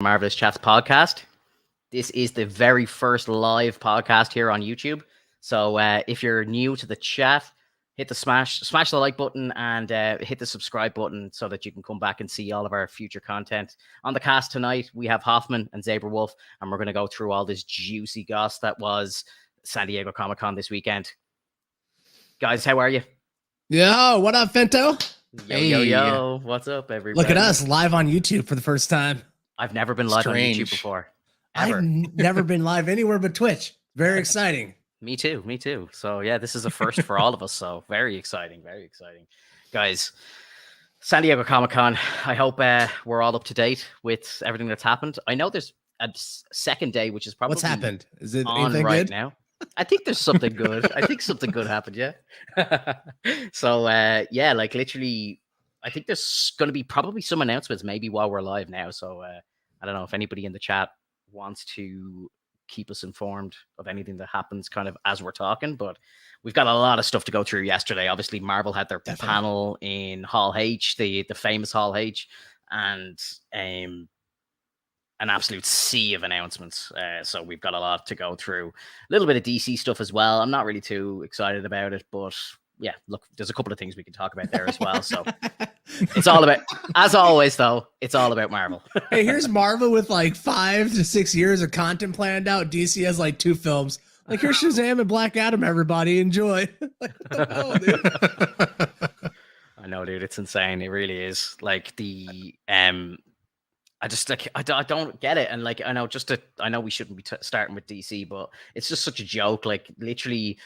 Marvelous Chats podcast. This is the very first live podcast here on YouTube. So if you're new to the chat, hit the smash the like button and hit the subscribe button so that you can come back and see all of our future content. On the cast tonight, we have Hoffman and Zaber Wolf, and we're going to go through all this juicy goss that was San Diego Comic-Con this weekend. Guys, how are you? Yo, what up, Finto? Yo. What's up, everybody? Look at us live on YouTube for the first time. I've never been live on YouTube before. Ever. I've never been live anywhere but Twitch. Very exciting. Me too. So yeah, this is a first for all of us. So very exciting. Guys, San Diego Comic-Con, I hope we're all up to date with everything that's happened. I know there's a second day, which is probably what's happened. Is it on anything right good? now? I think there's something good. I think something good happened, yeah. So yeah, like literally, I think there's going to be probably some announcements maybe while we're live now. So I don't know if anybody in the chat wants to keep us informed of anything that happens kind of as we're talking, but we've got a lot of stuff to go through yesterday. Obviously, Marvel had their panel in Hall H, the famous Hall H, and an absolute sea of announcements. So we've got a lot to go through. A little bit of DC stuff as well. I'm not really too excited about it, but yeah, look, there's a couple of things we can talk about there as well. So it's all about, as always, though, it's all about Marvel. Hey, here's Marvel with like 5 to 6 years of content planned out. DC has like 2 films. Like, here's Shazam and Black Adam, everybody. Enjoy. Like, what the hell, dude? I know, dude. It's insane. It really is. Like, I just like I don't get it, and like I know we shouldn't be starting with DC, but it's just such a joke. Like literally,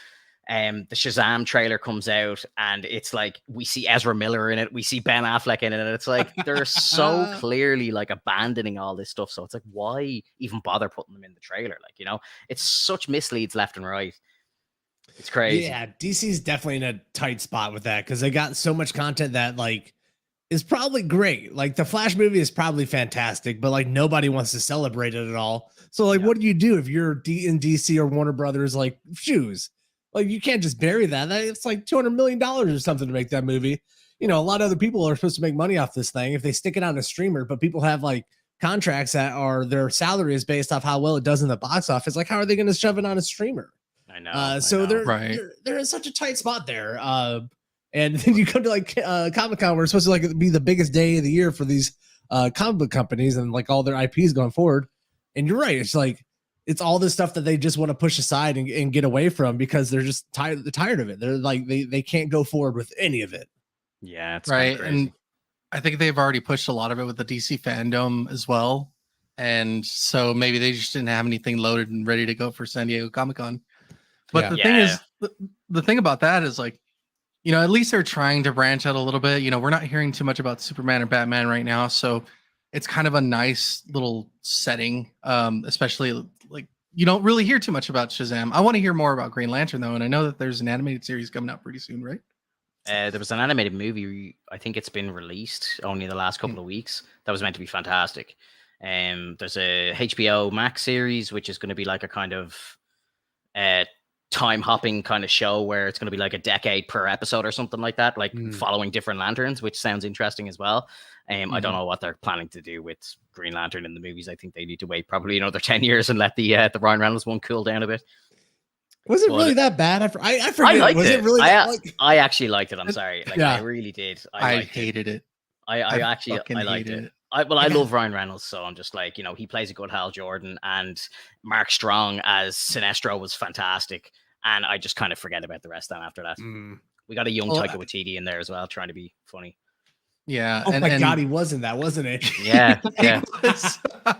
the Shazam trailer comes out, and it's like we see Ezra Miller in it, we see Ben Affleck in it, and it's like they're so clearly like abandoning all this stuff. So it's like, why even bother putting them in the trailer? Like, you know, it's such misleads left and right. It's crazy. Yeah, DC's definitely in a tight spot with that because they got so much content that like is probably great. Like the Flash movie is probably fantastic, but like nobody wants to celebrate it at all. So like, what do you do if you're in DC or Warner Brothers like shoes? Like you can't just bury that. It's like $200 million or something to make that movie. You know, a lot of other people are supposed to make money off this thing if they stick it on a streamer, but people have like contracts that are their salary is based off how well it does in the box office. Like, how are they going to shove it on a streamer? I know. So they're in such a tight spot there. And then you come to like Comic-Con, where it's supposed to like be the biggest day of the year for these comic book companies and like all their IPs going forward. And you're right. It's like, it's all this stuff that they just want to push aside and get away from because they're just tired of it. They're like, they can't go forward with any of it. Yeah. It's right. And I think they've already pushed a lot of it with the DC fandom as well. And so maybe they just didn't have anything loaded and ready to go for San Diego Comic-Con. But the thing is, the thing about that is like, you know, at least they're trying to branch out a little bit. You know, we're not hearing too much about Superman or Batman right now. So it's kind of a nice little setting, especially like you don't really hear too much about Shazam. I want to hear more about Green Lantern, though. And I know that there's an animated series coming out pretty soon, right? There was an animated movie. I think it's been released only in the last couple of weeks. That was meant to be fantastic. There's a HBO Max series, which is going to be like a kind of time hopping kind of show where it's going to be like a decade per episode or something like that, like following different lanterns, which sounds interesting as well. I don't know what they're planning to do with Green Lantern in the movies. I think they need to wait probably another 10 years and let the Ryan Reynolds one cool down a bit. Was it really that bad? I forget. I liked was it. Really I actually liked it. I'm sorry. Like, I really did. I hated it. I actually liked it. I love Ryan Reynolds, so I'm just like, you know, he plays a good Hal Jordan, and Mark Strong as Sinestro was fantastic. And I just kind of forget about the rest then after that. We got a young Taika Waititi in there as well, trying to be funny. Yeah. Oh my God, he was in that, wasn't it? Yeah.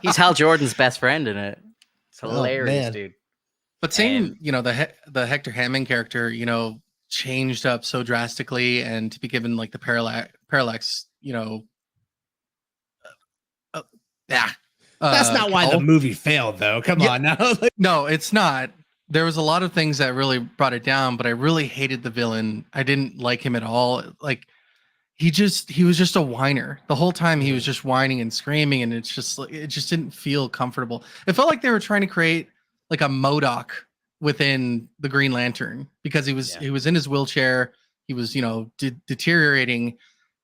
He's Hal Jordan's best friend in it. It's hilarious, dude. But seeing, you know, the Hector Hammond character, you know, changed up so drastically, and to be given like the parallax, you know, that's not why the movie failed, though. Come on now. No, it's not. There was a lot of things that really brought it down, but I really hated the villain. I didn't like him at all. Like he was just a whiner the whole time. He was just whining and screaming, and it just didn't feel comfortable. It felt like they were trying to create like a MODOK within the Green Lantern, because he was in his wheelchair. He was, you know, deteriorating,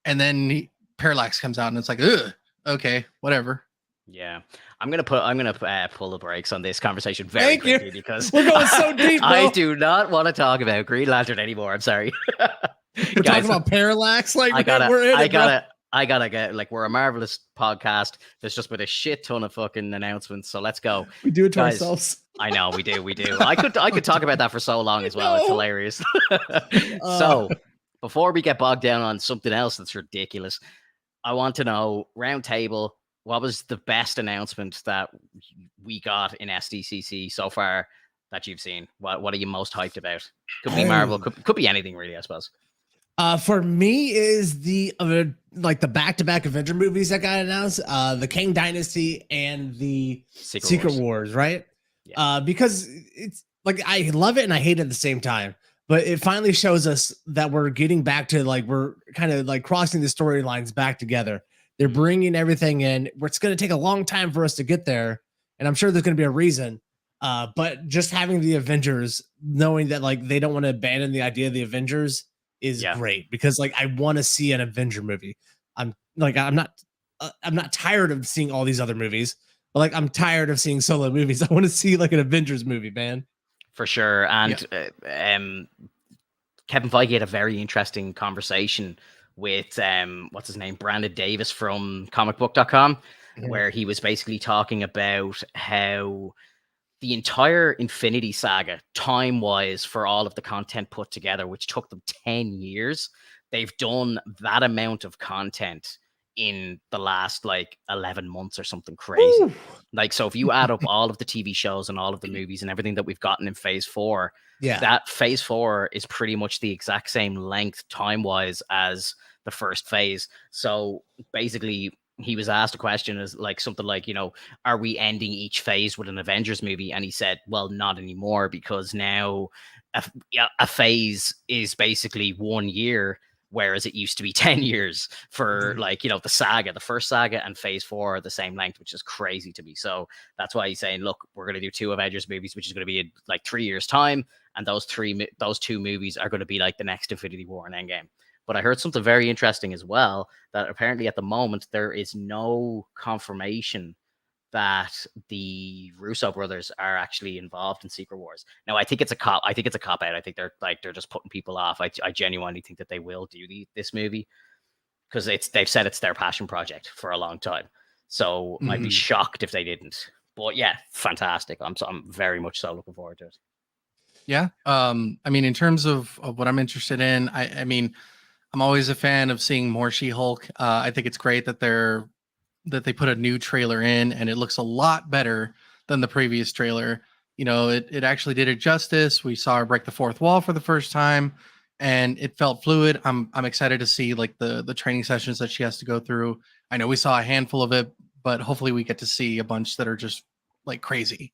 and then Parallax comes out, and it's like, ugh, okay, whatever. Yeah, I'm gonna pull the brakes on this conversation very Thank you. quickly because We're going so deep, bro. I do not want to talk about Green Lantern anymore. I'm sorry. We're talking about Parallax. Like I gotta, we're in I it, bro. gotta, I gotta get like we're a marvelous podcast. There's just been a shit ton of fucking announcements, so let's go. We do it to Guys, ourselves. I know we do. I could talk about that for so long as well. It's No. hilarious. So before we get bogged down on something else that's ridiculous, I want to know, round table, what was the best announcement that we got in SDCC so far that you've seen? What are you most hyped about? Could be Marvel, could be anything really, I suppose. For me is the like the back-to-back Avenger movies that got announced, the Kang Dynasty and the Secret Wars, right? Yeah. Because it's like I love it and I hate it at the same time. But it finally shows us that we're getting back to like we're kind of like crossing the storylines back together. They're bringing everything in. It's going to take a long time for us to get there, and I'm sure there's going to be a reason. But just having the Avengers, knowing that like they don't want to abandon the idea of the Avengers is great, because like I want to see an Avenger movie. I'm not tired of seeing all these other movies, but like I'm tired of seeing solo movies. I want to see like an Avengers movie, man. For sure. And Kevin Feige had a very interesting conversation with what's his name, Brandon Davis from comicbook.com, where he was basically talking about how the entire Infinity Saga, time-wise, for all of the content put together, which took them 10 years, they've done that amount of content in the last like 11 months or something crazy. Ooh. Like, so if you add up all of the TV shows and all of the movies and everything that we've gotten in phase 4, that phase 4 is pretty much the exact same length time-wise as the first phase. So basically he was asked a question as like something like, you know, are we ending each phase with an Avengers movie? And he said, well, not anymore, because now a phase is basically 1 year, whereas it used to be 10 years for like, you know, the saga, the first saga and phase 4 are the same length, which is crazy to me. So that's why he's saying, look, we're going to do 2 Avengers movies, which is going to be in like 3 years time. And those 2 movies are going to be like the next Infinity War and Endgame. But I heard something very interesting as well, that apparently at the moment there is no confirmation that the Russo brothers are actually involved in Secret Wars. Now, I think it's a cop. I think it's a cop out. I think they're just putting people off. I genuinely think that they will do this movie, because they've said it's their passion project for a long time. So I'd be shocked if they didn't. But yeah, fantastic. I'm very much so looking forward to it. Yeah. I mean, in terms of what I'm interested in, I mean, I'm always a fan of seeing more She-Hulk. I think it's great that they put a new trailer in, and it looks a lot better than the previous trailer. You know, it actually did it justice. We saw her break the fourth wall for the first time, and it felt fluid. I'm excited to see like the training sessions that she has to go through. I know we saw a handful of it, but hopefully we get to see a bunch that are just like crazy.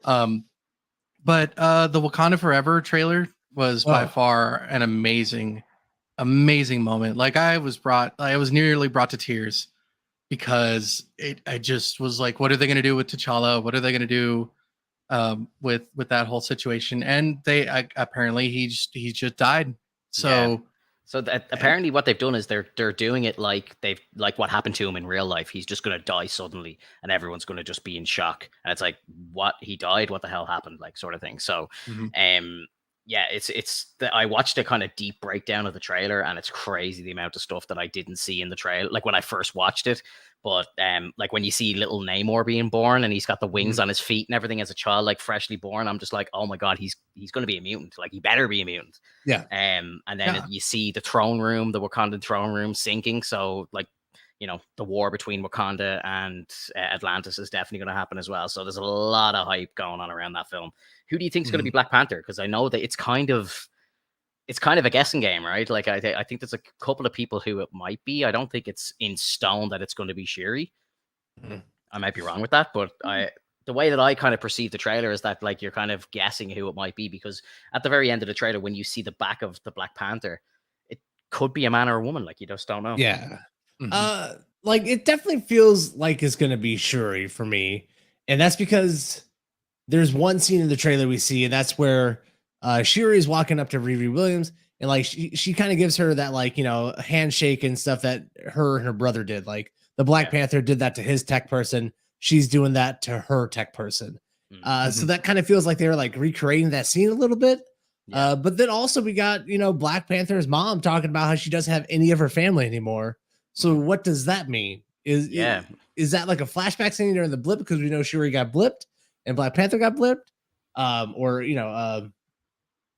But the Wakanda Forever trailer was by far an amazing moment. Like I was nearly brought to tears, because I just was like, what are they going to do with T'Challa? What are they going to do with that whole situation? And apparently he just died. So apparently what they've done is they're doing it like what happened to him in real life. He's just going to die suddenly, and everyone's going to just be in shock. And it's like, what? He died? What the hell happened? Like, sort of thing. So, yeah, I watched a kind of deep breakdown of the trailer, and it's crazy the amount of stuff that I didn't see in the trailer, like when I first watched it. But like when you see little Namor being born and he's got the wings on his feet and everything as a child, like freshly born, I'm just like, oh my god, he's going to be a mutant. Like, he better be a mutant. Yeah. And then you see the throne room, the Wakandan throne room sinking. So like, you know, the war between Wakanda and Atlantis is definitely going to happen as well. So there's a lot of hype going on around that film. Who do you think is going to be Black Panther? Because I know that it's kind of a guessing game, right? Like I think there's a couple of people who it might be. I don't think it's in stone that it's going to be Shuri. I might be wrong with that, but the way that I kind of perceive the trailer is that like you're kind of guessing who it might be, because at the very end of the trailer, when you see the back of the Black Panther, it could be a man or a woman. Like, you just don't know. Yeah. Like it definitely feels like it's going to be Shuri for me. And that's because there's one scene in the trailer we see, and that's where Shuri is walking up to Riri Williams, and like she kind of gives her that, like, you know, handshake and stuff that her and her brother did. Like the Black Panther did that to his tech person. she's doing that to her tech person. Mm-hmm. So that kind of feels like they're like recreating that scene a little bit. Yeah. But then also we got, Black Panther's mom talking about how she doesn't have any of her family anymore. So what does that mean? Is that like a flashback scene during the blip because we know Shuri got blipped and Black Panther got blipped? Or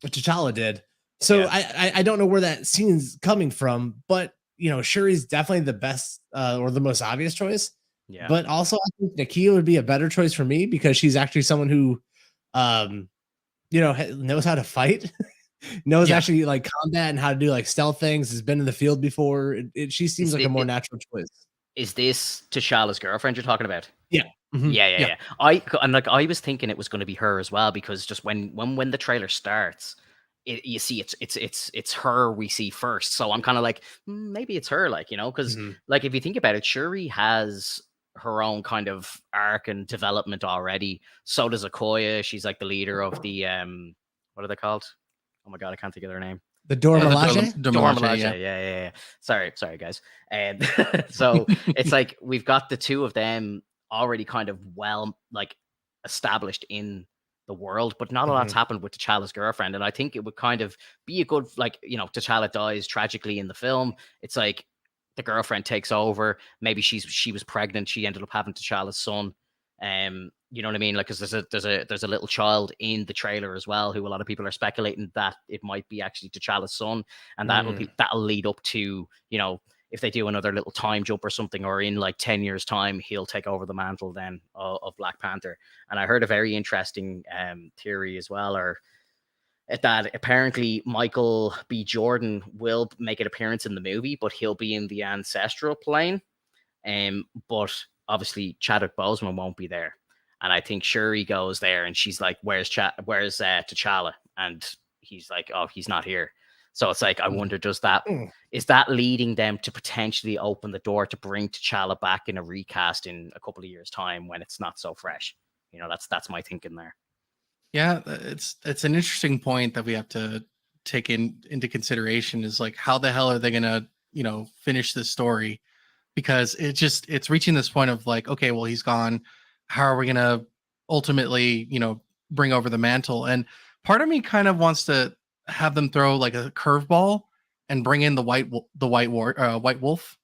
T'Challa did. So I don't know where that scene's coming from, but Shuri's definitely the best or the most obvious choice. Yeah. But also I think Nakia would be a better choice for me because she's actually someone who knows how to fight, knows actually like combat and how to do like stealth things, has been in the field before. She seems like a more natural choice. Is this T'Challa's girlfriend you're talking about? Yeah. Mm-hmm. Yeah. I was thinking it was going to be her as well because just when the trailer starts, you see it's her we see first. So I'm kind of like maybe it's her, like because like if you think about it, Shuri has her own kind of arc and development already. So does Okoye. She's like the leader of the what are they called? Oh my god, I can't think of their name. The Dora Milaje? Dora Milaje, yeah. Sorry, guys. And so it's like we've got the two of them already kind of well like established in the world, but not a lot's happened with T'Challa's girlfriend. And I think it would kind of be a good, like, T'Challa dies tragically in the film. It's like the girlfriend takes over. Maybe she was pregnant. She ended up having T'Challa's son. You know what I mean? Like, because there's a little child in the trailer as well, who a lot of people are speculating that it might be actually T'Challa's son, and that'll lead up to if they do another little time jump or something, or in like 10 years time, he'll take over the mantle then of Black Panther. And I heard a very interesting theory as well, or that apparently Michael B. Jordan will make an appearance in the movie, but he'll be in the ancestral plane. But obviously Chadwick Boseman won't be there. And I think Shuri goes there and she's like, where's T'Challa? And he's like, oh, he's not here. So it's like, I wonder, is that leading them to potentially open the door to bring T'Challa back in a recast in a couple of years' time when it's not so fresh? That's my thinking there. Yeah, it's an interesting point that we have to take into consideration, is like, how the hell are they gonna finish this story? Because it's reaching this point of like, okay, well, he's gone. How are we gonna ultimately bring over the mantle? And part of me kind of wants to have them throw like a curveball and bring in the white wolf,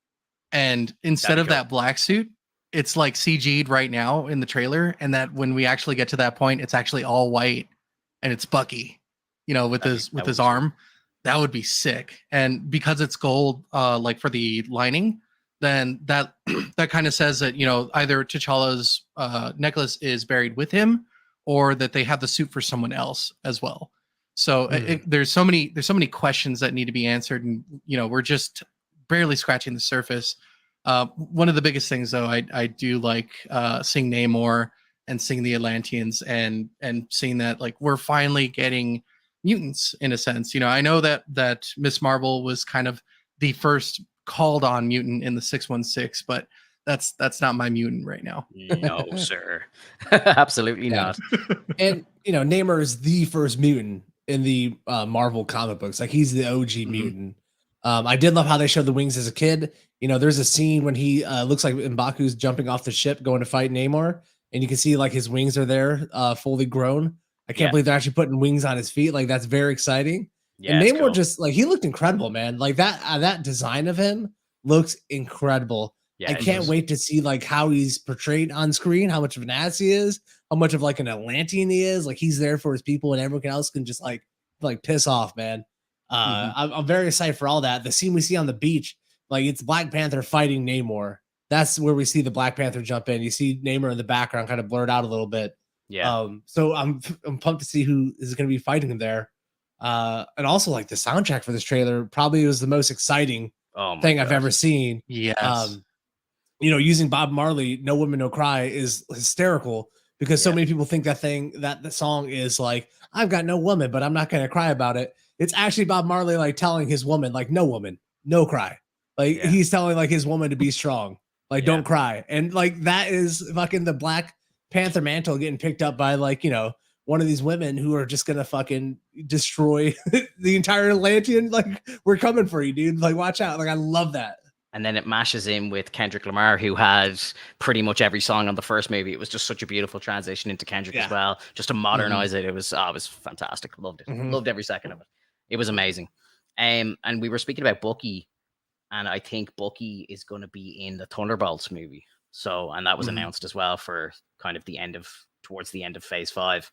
and instead of that black suit, it's like CG'd right now in the trailer, and that when we actually get to that point, it's actually all white and it's Bucky, with his arm. That would be sick. And because it's gold, like for the lining, then that kind of says that either T'Challa's necklace is buried with him, or that they have the suit for someone else as well. So there's so many questions that need to be answered, and we're just barely scratching the surface. One of the biggest things, though, I do like seeing Namor and seeing the Atlanteans, and seeing that like we're finally getting mutants in a sense. I know that Miss Marvel was kind of the first called on mutant in the 616, but that's not my mutant right now. No, sir. Absolutely not. And Namor is the first mutant in the Marvel comic books. Like, he's the OG mutant. I did love how they showed the wings as a kid. There's a scene when he looks like M'Baku's jumping off the ship going to fight Namor, and you can see like his wings are there, fully grown. I can't believe they're actually putting wings on his feet. Like, that's very exciting. Yeah, and Namor just like, he looked incredible, man. Like that design of him looks incredible. Yeah, I can't wait to see like how he's portrayed on screen, how much of an ass he is, how much of like an Atlantean he is. Like, he's there for his people, and everyone else can just like piss off, man. I'm very excited for all that. The scene we see on the beach, like, it's Black Panther fighting Namor. That's where we see the Black Panther jump in. You see Namor in the background kind of blurred out a little bit. Yeah. So I'm pumped to see who is going to be fighting him there. And also, like, the soundtrack for this trailer probably was the most exciting thing I've ever seen. Yes. Using Bob Marley, "No Woman, No Cry" is hysterical, because so many people think that the song is like, I've got no woman, but I'm not going to cry about it. It's actually Bob Marley like telling his woman, like, no woman, no cry. Like, he's telling like his woman to be strong, like, don't cry. And like, that is fucking the Black Panther mantle getting picked up by like, one of these women who are just gonna fucking destroy the entire Atlantean. Like, we're coming for you, dude. Like, watch out. Like, I love that. and then it mashes in with Kendrick Lamar, who had pretty much every song on the first movie. It was just such a beautiful transition into Kendrick as well, just to modernize it. It was fantastic. Loved it. Loved every second of it. It was amazing. And we were speaking about Bucky, and I think Bucky is going to be in the Thunderbolts movie. So, and that was announced as well for kind of towards the end of Phase 5.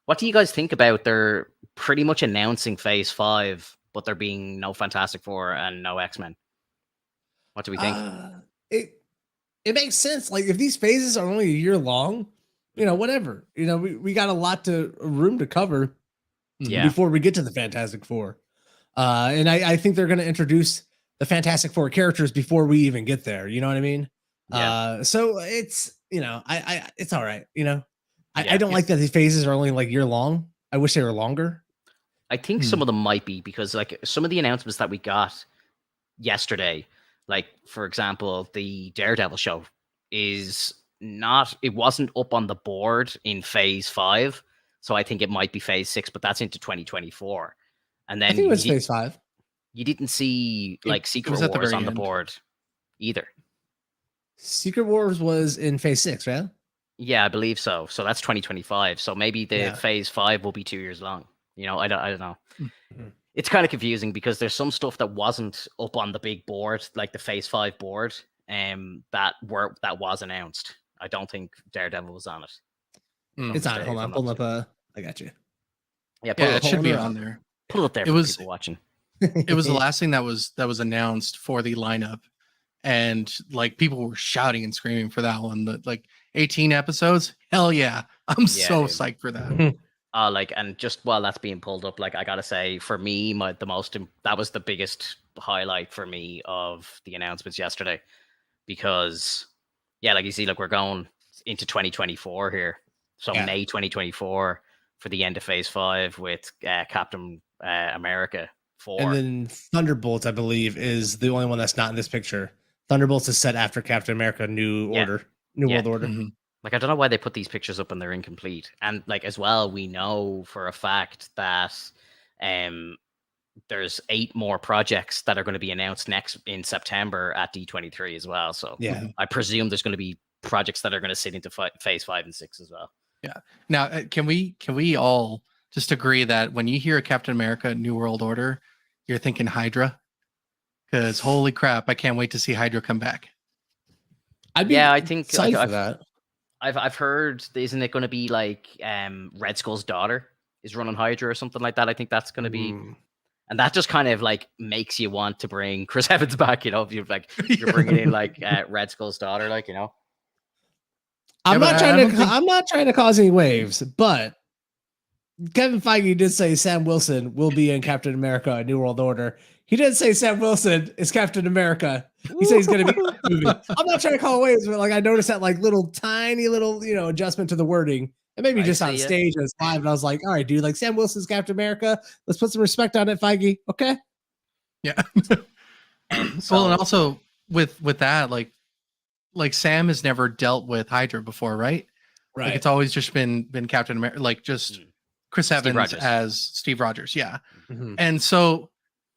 What do you guys think about they're pretty much announcing Phase 5, but there being no Fantastic Four and no X-Men? What do we think? It makes sense. Like if these phases are only a year long, whatever. We got a lot room to cover before we get to the Fantastic Four. And I think they're going to introduce the Fantastic Four characters before we even get there. You know what I mean? Yeah. So it's, it's all right. I don't like that these phases are only like year long. I wish they were longer. I think some of them might be, because like some of the announcements that we got yesterday, like for example, the Daredevil show it wasn't up on the board in Phase 5. So I think it might be Phase 6, but that's into 2024. And then I think it was Phase 5. You didn't see like Secret Wars on the board either. Secret Wars was in Phase 6, right? Yeah, I believe so. So that's 2025. So maybe the Phase 5 will be 2 years long. I don't know. It's kind of confusing because there's some stuff that wasn't up on the big board, like the Phase 5 board, that was announced. I don't think Daredevil was on it. It's on. Hold on, pull up. I got you. Yeah, it should be on there. Pull it up there for people watching. It was the last thing that was announced for the lineup, and like people were shouting and screaming for that one. Like 18 episodes, hell yeah! I'm so psyched for that. And just while that's being pulled up, like I gotta say, for me, that was the biggest highlight for me of the announcements yesterday, because like you see, like we're going into 2024 here, so May 2024 for the end of Phase 5 with Captain America 4, and then Thunderbolts, I believe, is the only one that's not in this picture. Thunderbolts is set after Captain America: New World Order. Like, I don't know why they put these pictures up and they're incomplete. And like, as well, we know for a fact that there's 8 more projects that are going to be announced in September at D23 as well. So I presume there's going to be projects that are going to sit into Phase 5 and 6 as well. Yeah. Now, can we all just agree that when you hear Captain America: New World Order, you're thinking Hydra? Because holy crap, I can't wait to see Hydra come back. I think for that. I've heard, isn't it going to be like Red Skull's daughter is running Hydra or something like that? I think that's going to be, and that just kind of like makes you want to bring Chris Evans back. If you're bringing in like Red Skull's daughter, I'm not trying to cause any waves, but Kevin Feige did say Sam Wilson will be in Captain America: A New World Order. He didn't say Sam Wilson is Captain America. He said he's going to be in the movie. I'm not trying to call waves, but like I noticed that like tiny little adjustment to the wording, and maybe just on stage as live. And I was like, all right, dude, like Sam Wilson's Captain America. Let's put some respect on it, Feige. Okay. Yeah. And also with that, like Sam has never dealt with Hydra before, right? Right. Like it's always just been Captain America, like just Chris Evans as Steve Rogers. Yeah. And so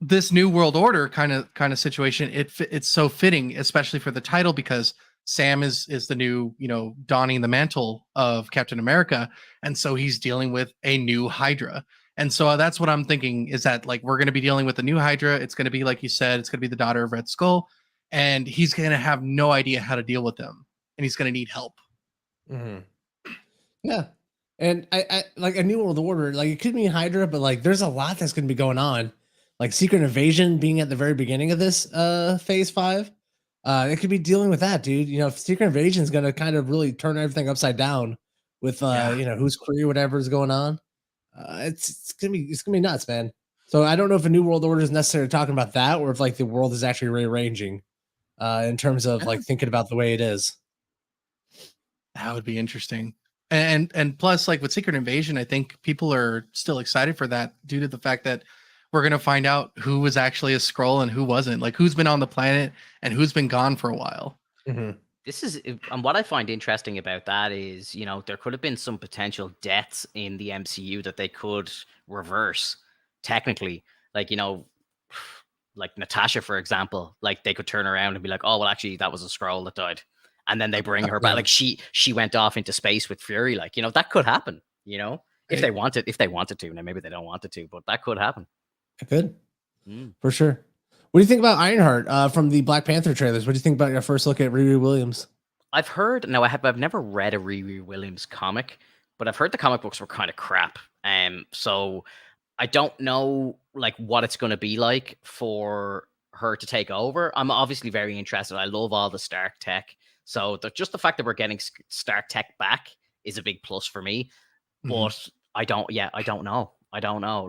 this New World Order kind of situation, it's so fitting, especially for the title, because Sam is the new, donning the mantle of Captain America. And so he's dealing with a new Hydra. And so that's what I'm thinking, is that like, we're going to be dealing with the new Hydra. It's going to be, like you said, it's going to be the daughter of Red Skull, and he's going to have no idea how to deal with them, and he's going to need help. Yeah. And I like a New World Order, like it could be Hydra, but like there's a lot that's going to be going on. Like Secret Invasion being at the very beginning of this Phase 5. It could be dealing with that, dude. Secret Invasion is going to kind of really turn everything upside down with who's Kree, whatever is going on. It's gonna be nuts, man. So I don't know if a New World Order is necessarily talking about that, or if like the world is actually rearranging in terms of like thinking about the way it is. That would be interesting. And plus, like with Secret Invasion, I think people are still excited for that due to the fact that we're going to find out who was actually a Skrull and who wasn't, like who's been on the planet and who's been gone for a while. This is, and what I find interesting about that is, there could have been some potential deaths in the MCU that they could reverse technically. Like, like Natasha, for example, like they could turn around and be like, oh, well, actually, that was a Skrull that died. And then they bring her back. Like she went off into space with Fury. Like, that could happen, if they wanted to. Now, maybe they don't want it to, but that could happen. It could. For sure. What do you think about Ironheart from the Black Panther trailers? What do you think about your first look at Riri Williams? I've heard, no, I've never read a Riri Williams comic, but I've heard the comic books were kind of crap. So I don't know like what it's going to be like for her to take over. I'm obviously very interested. I love all the Stark tech. So just the fact that we're getting Stark tech back is a big plus for me. But I don't know.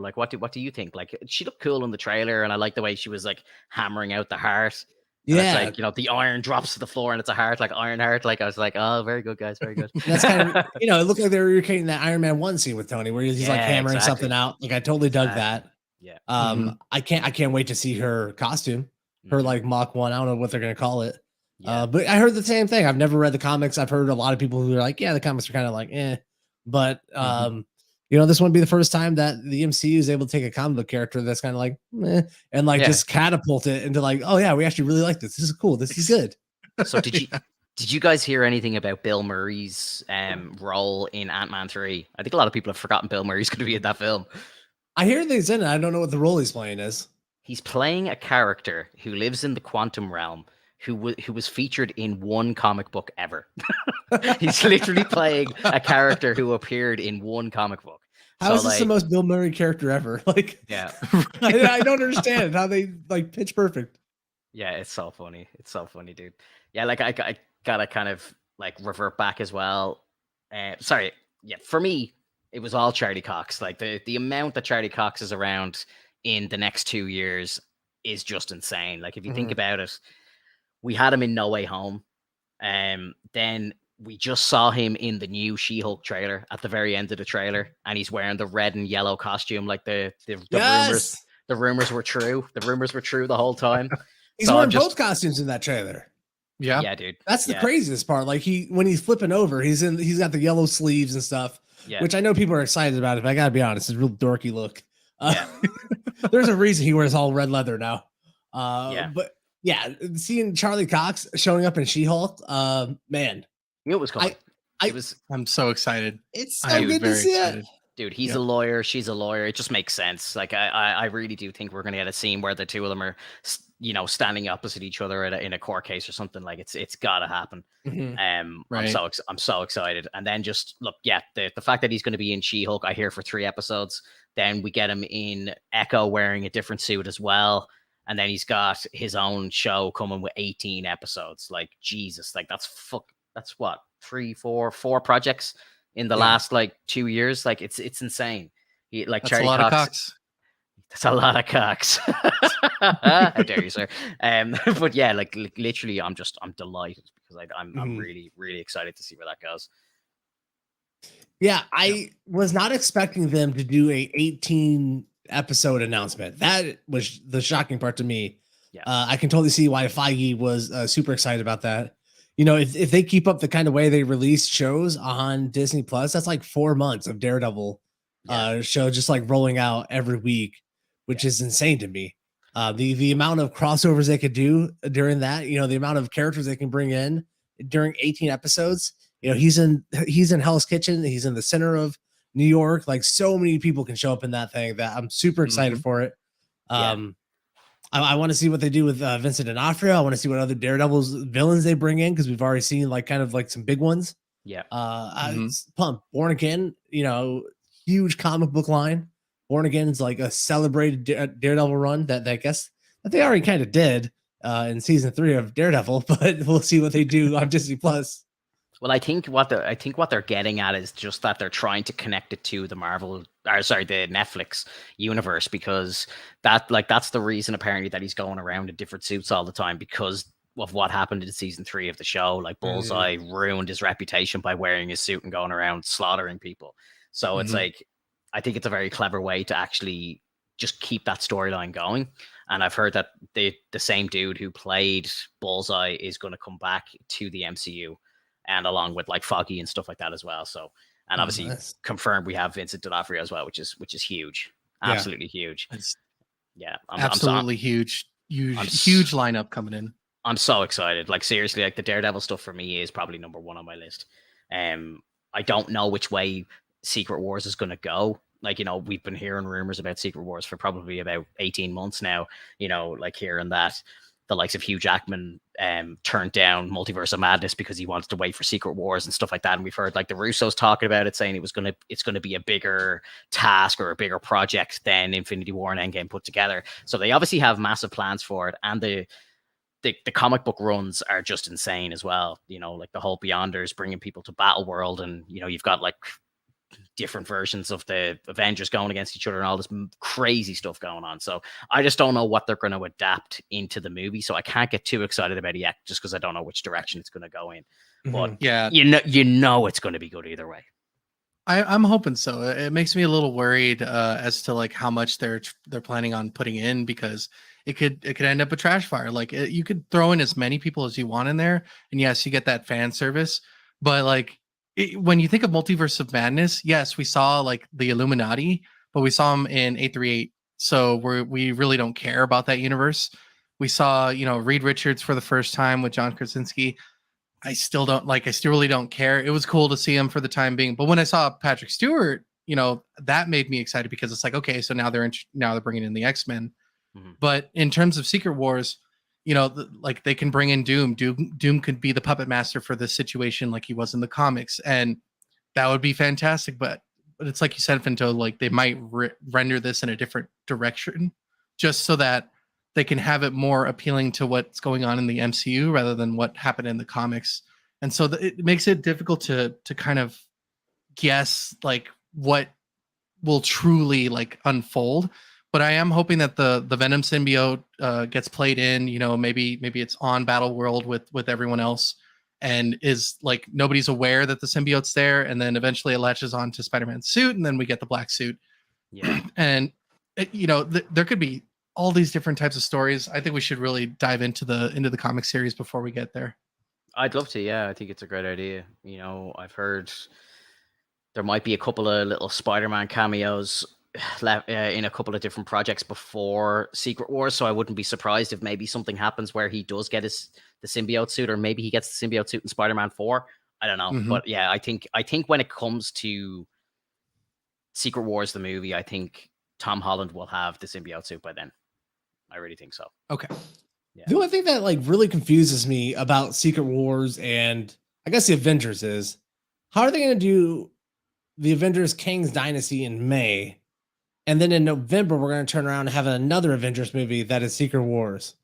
Like, what do you think? Like, she looked cool in the trailer, and I like the way she was like hammering out the heart. Yeah, it's like, the iron drops to the floor and it's a heart, like Iron Heart. Like, I was like, oh, very good, guys, very good. That's kind of, it looked like they were recreating that Iron Man 1 scene with Tony, where he's like hammering something out. Like, I totally dug that. Yeah. I can't wait to see her costume, her like Mach 1. I don't know what they're gonna call it. But I heard the same thing. I've never read the comics. I've heard a lot of people who are like, yeah, the comics are kind of like, but this wouldn't be the first time that the MCU is able to take a comic book character that's kind of like, and like just catapult it into like, oh yeah, we actually really like this. This is cool. This is good. So did you guys hear anything about Bill Murray's role in Ant-Man 3? I think a lot of people have forgotten Bill Murray's going to be in that film. I hear that he's in it. I don't know what the role he's playing is. He's playing a character who lives in the quantum realm, who was featured in one comic book ever. He's literally playing a character who appeared in one comic book. How is this the most Bill Murray character ever? Like, yeah, I don't understand how they like Pitch Perfect. Yeah, it's so funny. It's so funny, dude. Yeah, like I gotta kind of like revert back as well. Sorry, yeah, for me, it was all Charlie Cox. Like the amount that Charlie Cox is around in the next 2 years is just insane. Like if you think about it, we had him in No Way Home. Then we just saw him in the new She-Hulk trailer at the very end of the trailer, and he's wearing the red and yellow costume. Like the rumors were true. The rumors were true the whole time. He's wearing both costumes in that trailer. Yeah, dude. That's the craziest part. Like when he's flipping over, he's got the yellow sleeves and stuff. Yeah. Which I know people are excited about it, but I gotta be honest, it's a real dorky look. There's a reason he wears all red leather now. But yeah, seeing Charlie Cox showing up in She-Hulk, man. You know what was coming. I'm so excited. It's so good to see it. Dude, he's a lawyer. She's a lawyer. It just makes sense. Like I really do think we're gonna get a scene where the two of them are, standing opposite each other in a court case or something. Like it's gotta happen. Right. I'm so excited. And then just look, the fact that he's going to be in She-Hulk, I hear for 3 episodes. Then we get him in Echo wearing a different suit as well. And then he's got his own show coming with 18 episodes. Like Jesus, like that's what 4 projects in the last like 2 years. Like it's insane. That's Charlie Cox. That's a lot of cocks. How dare you, sir? But yeah, like literally, I'm delighted because I'm really, really excited to see where that goes. Yeah, I was not expecting them to do a 18 episode announcement. That was the shocking part to me. Yeah. I can totally see why Feige was super excited about that. If they keep up the kind of way they release shows on Disney Plus, that's like 4 months of Daredevil show just like rolling out every week, which is insane to me. The amount of crossovers they could do during that, the amount of characters they can bring in during 18 episodes. He's in Hell's Kitchen. He's in the center of New York. Like so many people can show up in that thing that I'm super excited for it. I want to see what they do with Vincent D'Onofrio. I want to see what other Daredevil's villains they bring in, because we've already seen like kind of like some big ones. Yeah. Pumped. Born Again, huge comic book line. Born Again is like a celebrated Daredevil run that I guess that they already kind of did in season 3 of Daredevil, but we'll see what they do on Disney Plus. Well, I think what they're getting at is just that they're trying to connect it to the the Netflix universe, because that's the reason apparently that he's going around in different suits all the time, because of what happened in season 3 of the show. Like Bullseye ruined his reputation by wearing his suit and going around slaughtering people. So it's like, I think it's a very clever way to actually just keep that storyline going. And I've heard that the same dude who played Bullseye is going to come back to the MCU, and along with like Foggy and stuff like that as well. So, and obviously confirmed we have Vincent D'Onofrio as well, which is huge. Absolutely huge. Absolutely huge. huge lineup coming in. I'm so excited. Like seriously, like the Daredevil stuff for me is probably number one on my list. I don't know which way Secret Wars is going to go. Like, you know, we've been hearing rumors about Secret Wars for probably about 18 months now, you know, like hearing that the likes of Hugh Jackman turned down Multiverse of Madness because he wanted to wait for Secret Wars and stuff like that. And we've heard like the Russos talking about it, saying it's gonna be a bigger task or a bigger project than Infinity War and Endgame put together. So they obviously have massive plans for it, and the comic book runs are just insane as well. You know, like the whole Beyonders bringing people to Battle World, and you know, you've got like different versions of the Avengers going against each other and all this crazy stuff going on. So I just don't know what they're going to adapt into the movie. So I can't get too excited about it yet, just because I don't know which direction it's going to go in. But yeah, you know it's going to be good either way. I'm hoping so. It makes me a little worried as to like how much they're planning on putting in, because it could end up a trash fire. Like you could throw in as many people as you want in there, and yes, you get that fan service. But like when you think of Multiverse of Madness, yes, we saw like the Illuminati, but we saw them in 838. So we really don't care about that universe. We saw, you know, Reed Richards for the first time with John Krasinski. I still really don't care. It was cool to see him for the time being. But when I saw Patrick Stewart, you know, that made me excited, because it's like, okay, so now they're bringing in the X-Men. Mm-hmm. But in terms of Secret Wars, you know, like they can bring in Doom. Doom could be the puppet master for this situation, like he was in the comics, and that would be fantastic. But it's like you said, Finto, like they might render this in a different direction, just so that they can have it more appealing to what's going on in the MCU rather than what happened in the comics. And so it makes it difficult to kind of guess like what will truly like unfold. But I am hoping that the Venom symbiote gets played in, you know, maybe it's on Battle World with everyone else, and is like nobody's aware that the symbiote's there, and then eventually it latches on to Spider-Man's suit, and then we get the black suit. Yeah. And you know, there could be all these different types of stories. I think we should really dive into the comic series before we get there. I'd love to. Yeah, I think it's a great idea. You know, I've heard there might be a couple of little Spider-Man cameos in a couple of different projects before Secret Wars, so I wouldn't be surprised if maybe something happens where he does get the symbiote suit, or maybe he gets the symbiote suit in Spider-Man 4. I don't know. Mm-hmm. But yeah, I think when it comes to Secret Wars the movie, I think Tom Holland will have the symbiote suit by then. I really think so. Okay. Yeah. The only thing that like really confuses me about Secret Wars and I guess the Avengers is, how are they going to do the Avengers Kang's Dynasty in May, and then in November we're going to turn around and have another Avengers movie that is Secret Wars?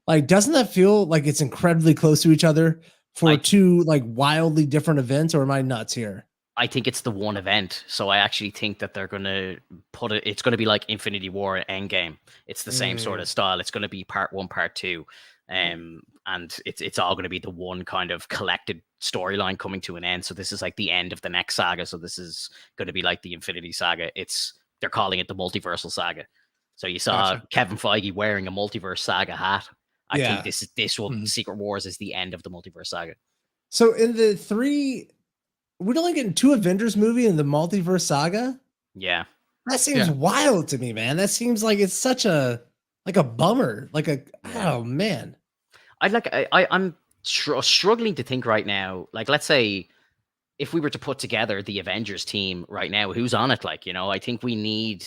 Like, doesn't that feel like it's incredibly close to each other for two like wildly different events, or am I nuts here? I think it's the one event. So I actually think that they're going to put it, it's going to be like Infinity War and Endgame. It's the same sort of style. It's going to be part 1, part 2. And it's all going to be the one kind of collected storyline coming to an end. So this is like the end of the next saga. So this is going to be like the Infinity Saga. They're calling it the Multiversal Saga. So you saw Kevin Feige wearing a Multiverse Saga hat. I think this will Secret Wars is the end of the Multiverse Saga. So in the 3, we're only getting 2 Avengers movie in the Multiverse Saga. Yeah, that seems wild to me, man. That seems like it's such a bummer. Oh man, I'm struggling to think right now. Like, let's say if we were to put together the Avengers team right now, who's on it? Like, you know, I think we need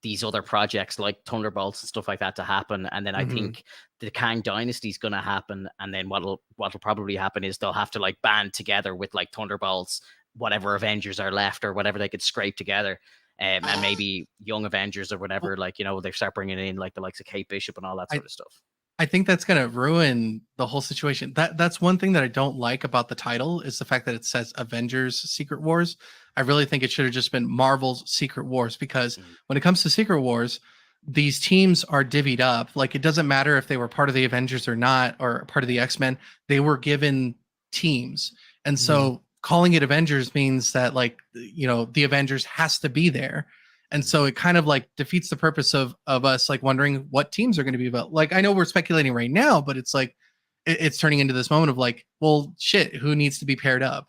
these other projects like Thunderbolts and stuff like that to happen, and then I think the Kang Dynasty is going to happen, and then what'll probably happen is they'll have to like band together with like Thunderbolts, whatever Avengers are left or whatever they could scrape together, and maybe Young Avengers or whatever. Like, you know, they start bringing in like the likes of Kate Bishop and all that sort of stuff. I think that's going to ruin the whole situation. That's one thing that I don't like about the title, is the fact that it says Avengers Secret Wars. I really think it should have just been Marvel's Secret Wars, because when it comes to Secret Wars, these teams are divvied up. Like, it doesn't matter if they were part of the Avengers or not, or part of the X-Men, they were given teams. And so calling it Avengers means that, like, you know, the Avengers has to be there. And so it kind of like defeats the purpose of us like wondering what teams are going to be about. Like, I know we're speculating right now, but it's like, it's turning into this moment of like, well, shit, who needs to be paired up?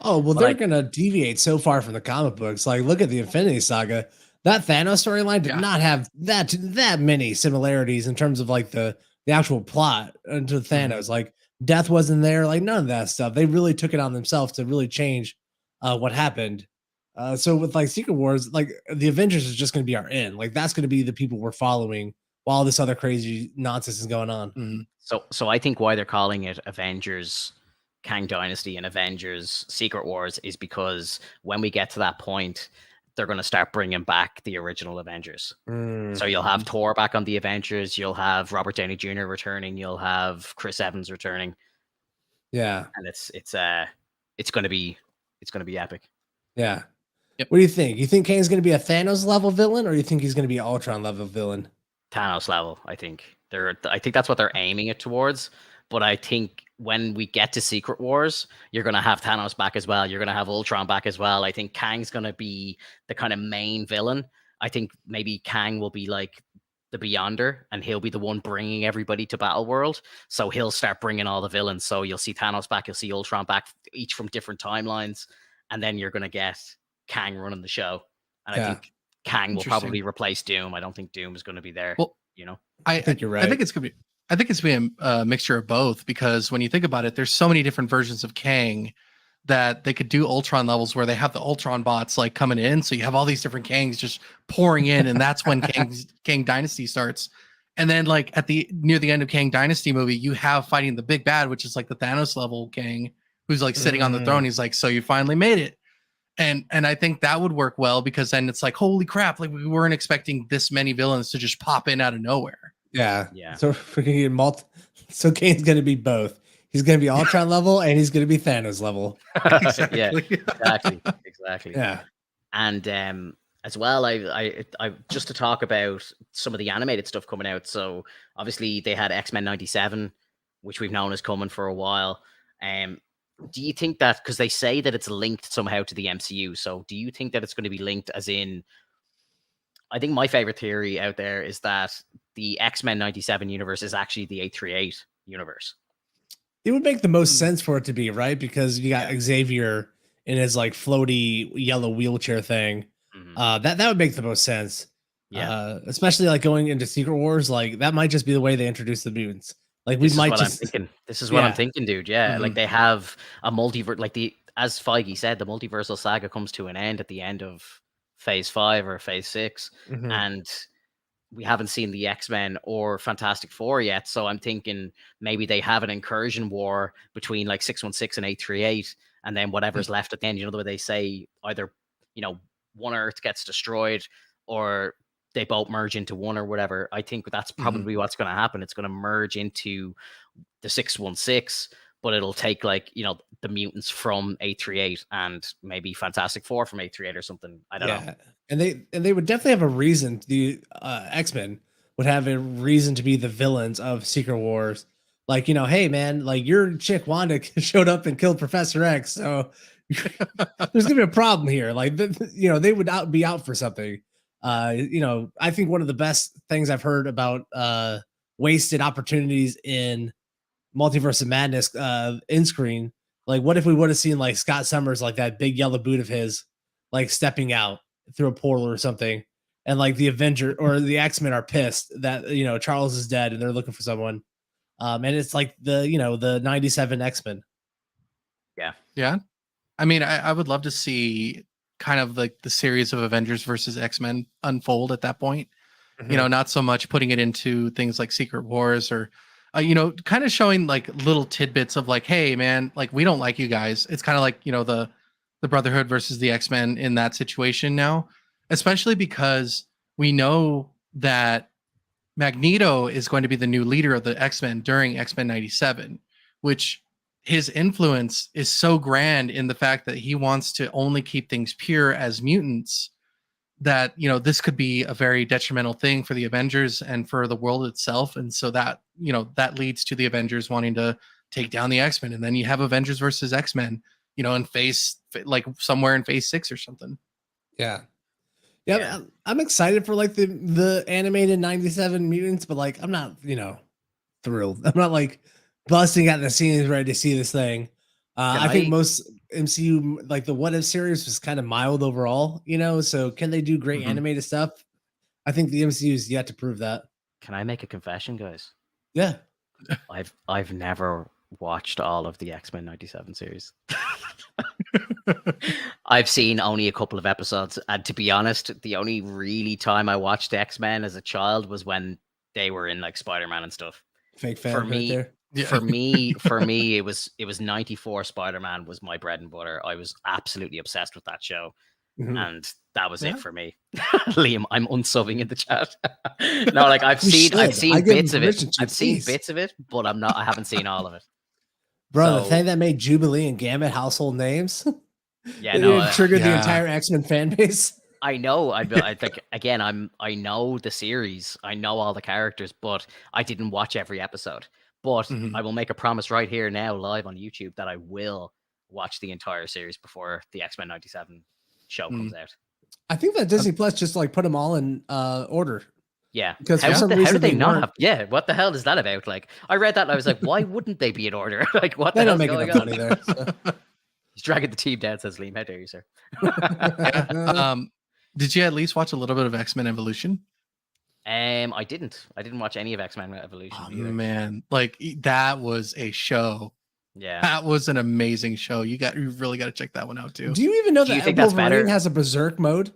Oh, well, they're going to deviate so far from the comic books. Like, look at the Infinity Saga. that Thanos storyline did Yeah. not have that many similarities in terms of like the actual plot to Thanos. Like death wasn't there, like none of that stuff. They really took it on themselves to really change what happened. So with like Secret Wars, like the Avengers is just going to be our end. Like that's going to be the people we're following while this other crazy nonsense is going on. So I think why they're calling it Avengers Kang Dynasty and Avengers Secret Wars is because when we get to that point, they're going to start bringing back the original Avengers. So you'll have Thor back on the Avengers, you'll have Robert Downey Jr. returning, you'll have Chris Evans returning. Yeah, and it's going to be epic. Yeah. Yep. What do you think? You think Kang's going to be a Thanos level villain, or you think he's going to be an Ultron level villain? Thanos level, I think. I think that's what they're aiming it towards. But I think when we get to Secret Wars, you're going to have Thanos back as well. You're going to have Ultron back as well. I think Kang's going to be the kind of main villain. I think maybe Kang will be like the Beyonder, and he'll be the one bringing everybody to Battle World. So he'll start bringing all the villains. So you'll see Thanos back, you'll see Ultron back, each from different timelines. And then you're going to get Kang running the show. And I think Kang will probably replace Doom. I don't think Doom is going to be there. Well, I think you're right. I think it's going to be a mixture of both, because when you think about it, there's so many different versions of Kang that they could do Ultron levels where they have the Ultron bots like coming in. So you have all these different Kangs just pouring in, and that's when Kang Dynasty starts. And then like near the end of Kang Dynasty movie, you have fighting the big bad, which is like the Thanos level Kang, who's like sitting on the throne. He's like, so you finally made it. And I think that would work well, because then it's like, holy crap, like we weren't expecting this many villains to just pop in out of nowhere. Yeah. So we're gonna get so Kane's gonna be both. He's gonna be Ultron level, and he's gonna be Thanos level. Exactly. Exactly. Yeah. And as well, I just to talk about some of the animated stuff coming out. So obviously they had X-Men 97, which we've known is coming for a while. Do you think that, because they say that it's linked somehow to the MCU, so do you think that it's going to be linked as in, I think my favorite theory out there is that the X-Men 97 universe is actually the 838 universe. It would make the most sense for it to be, right? Because you got Xavier in his like floaty yellow wheelchair thing. That would make the most sense. Yeah. Especially like going into Secret Wars, like that might just be the way they introduce the mutants. Like we might just. This is what I'm thinking, dude. Yeah, like they have a multiverse. Like as Feige said, the multiversal saga comes to an end at the end of Phase 5 or Phase 6, and we haven't seen the X-Men or Fantastic Four yet. So I'm thinking maybe they have an incursion war between like 616 and 838, and then whatever's left at the end. You know the way they say either one Earth gets destroyed or they both merge into one or whatever. I think that's probably what's going to happen. It's going to merge into the 616, but it'll take like, the mutants from 838 and maybe Fantastic Four from 838 or something. I don't know. And they would definitely have a reason. The X-Men would have a reason to be the villains of Secret Wars. Like, hey man, like your chick Wanda showed up and killed Professor X. So there's gonna be a problem here. Like, they would be out for something. I think one of the best things I've heard about wasted opportunities in Multiverse of Madness in screen. Like, what if we would have seen like Scott Summers, like that big yellow boot of his, like stepping out through a portal or something, and like the Avenger or the X-Men are pissed that Charles is dead and they're looking for someone. And it's like the 97 X-Men. Yeah. I mean, I would love to see kind of like the series of Avengers versus X-Men unfold at that point. Not so much putting it into things like Secret Wars or, kind of showing like little tidbits of like, hey man, like we don't like you guys. It's kind of like, the Brotherhood versus the X-Men in that situation now, especially because we know that Magneto is going to be the new leader of the X-Men during X-Men 97, which his influence is so grand in the fact that he wants to only keep things pure as mutants that, this could be a very detrimental thing for the Avengers and for the world itself. And so that, that leads to the Avengers wanting to take down the X-Men. And then you have Avengers versus X-Men, in like somewhere in Phase 6 or something. Yeah. I'm excited for like the animated 97 mutants, but like, I'm not, thrilled. I'm not like busting out the scenes ready to see this thing. I think most MCU, like the What If series was kind of mild overall, you know. So can they do great animated stuff? I think the MCU is yet to prove that. Can I make a confession, guys? Yeah. I've never watched all of the X-Men 97 series. I've seen only a couple of episodes, and to be honest, the only really time I watched X-Men as a child was when they were in like Spider-Man and stuff. Fake fan For right me, there. Yeah. for me, it was 94 Spider-Man was my bread and butter. I was absolutely obsessed with that show. And that was it for me. Liam, I'm unsubbing in the chat. No, like I've seen bits of it. I've seen bits of it, but I haven't seen all of it. Bro, the thing that made Jubilee and Gambit household names. Yeah, no, it triggered the entire X-Men fan base. I know. I think again, I know the series. I know all the characters, but I didn't watch every episode. But I will make a promise right here now, live on YouTube, that I will watch the entire series before the X-Men 97 show comes out. I think that Disney Plus just like put them all in order. Yeah, because how did they not have? Yeah, what the hell is that about? Like, I read that and I was like, why wouldn't they be in order? Like, what the hell's going on? Money there. So. He's dragging the team down, says Liam. How dare you, sir? Did you at least watch a little bit of X-Men Evolution? I didn't watch any of X-Men Evolution. Oh, man, like that was a show. Yeah, that was an amazing show. You really got to check that one out too. Do you even know that Wolverine has a berserk mode?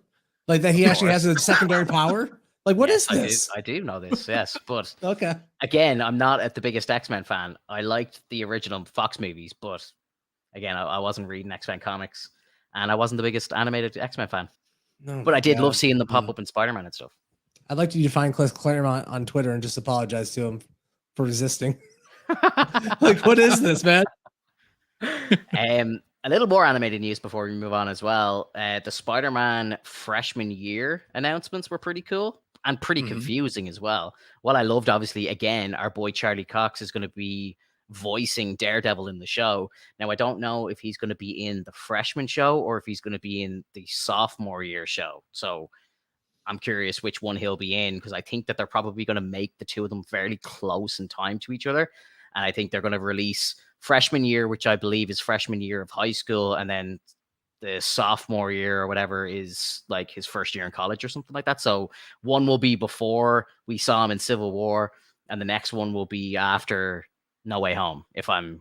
Like that he actually has a secondary power? Like what is this? I do know this, yes. But okay. Again, I'm not the biggest X-Men fan. I liked the original Fox movies, but again, I wasn't reading X-Men comics, and I wasn't the biggest animated X-Men fan. No, but I did love seeing them pop up in Spider-Man and stuff. I'd like you to find Cliff Claremont on Twitter and just apologize to him for resisting. Like, what is this, man? A little more animated news before we move on as well. The Spider-Man freshman year announcements were pretty cool and pretty confusing as well. What I loved, obviously, again, our boy Charlie Cox is going to be voicing Daredevil in the show. Now, I don't know if he's going to be in the freshman show or if he's going to be in the sophomore year show. So I'm curious which one he'll be in, because I think that they're probably going to make the two of them fairly close in time to each other. And I think they're going to release freshman year, which I believe is freshman year of high school, and then the sophomore year or whatever is like his first year in college or something like that. So one will be before we saw him in Civil War, and the next one will be after No Way Home, if I'm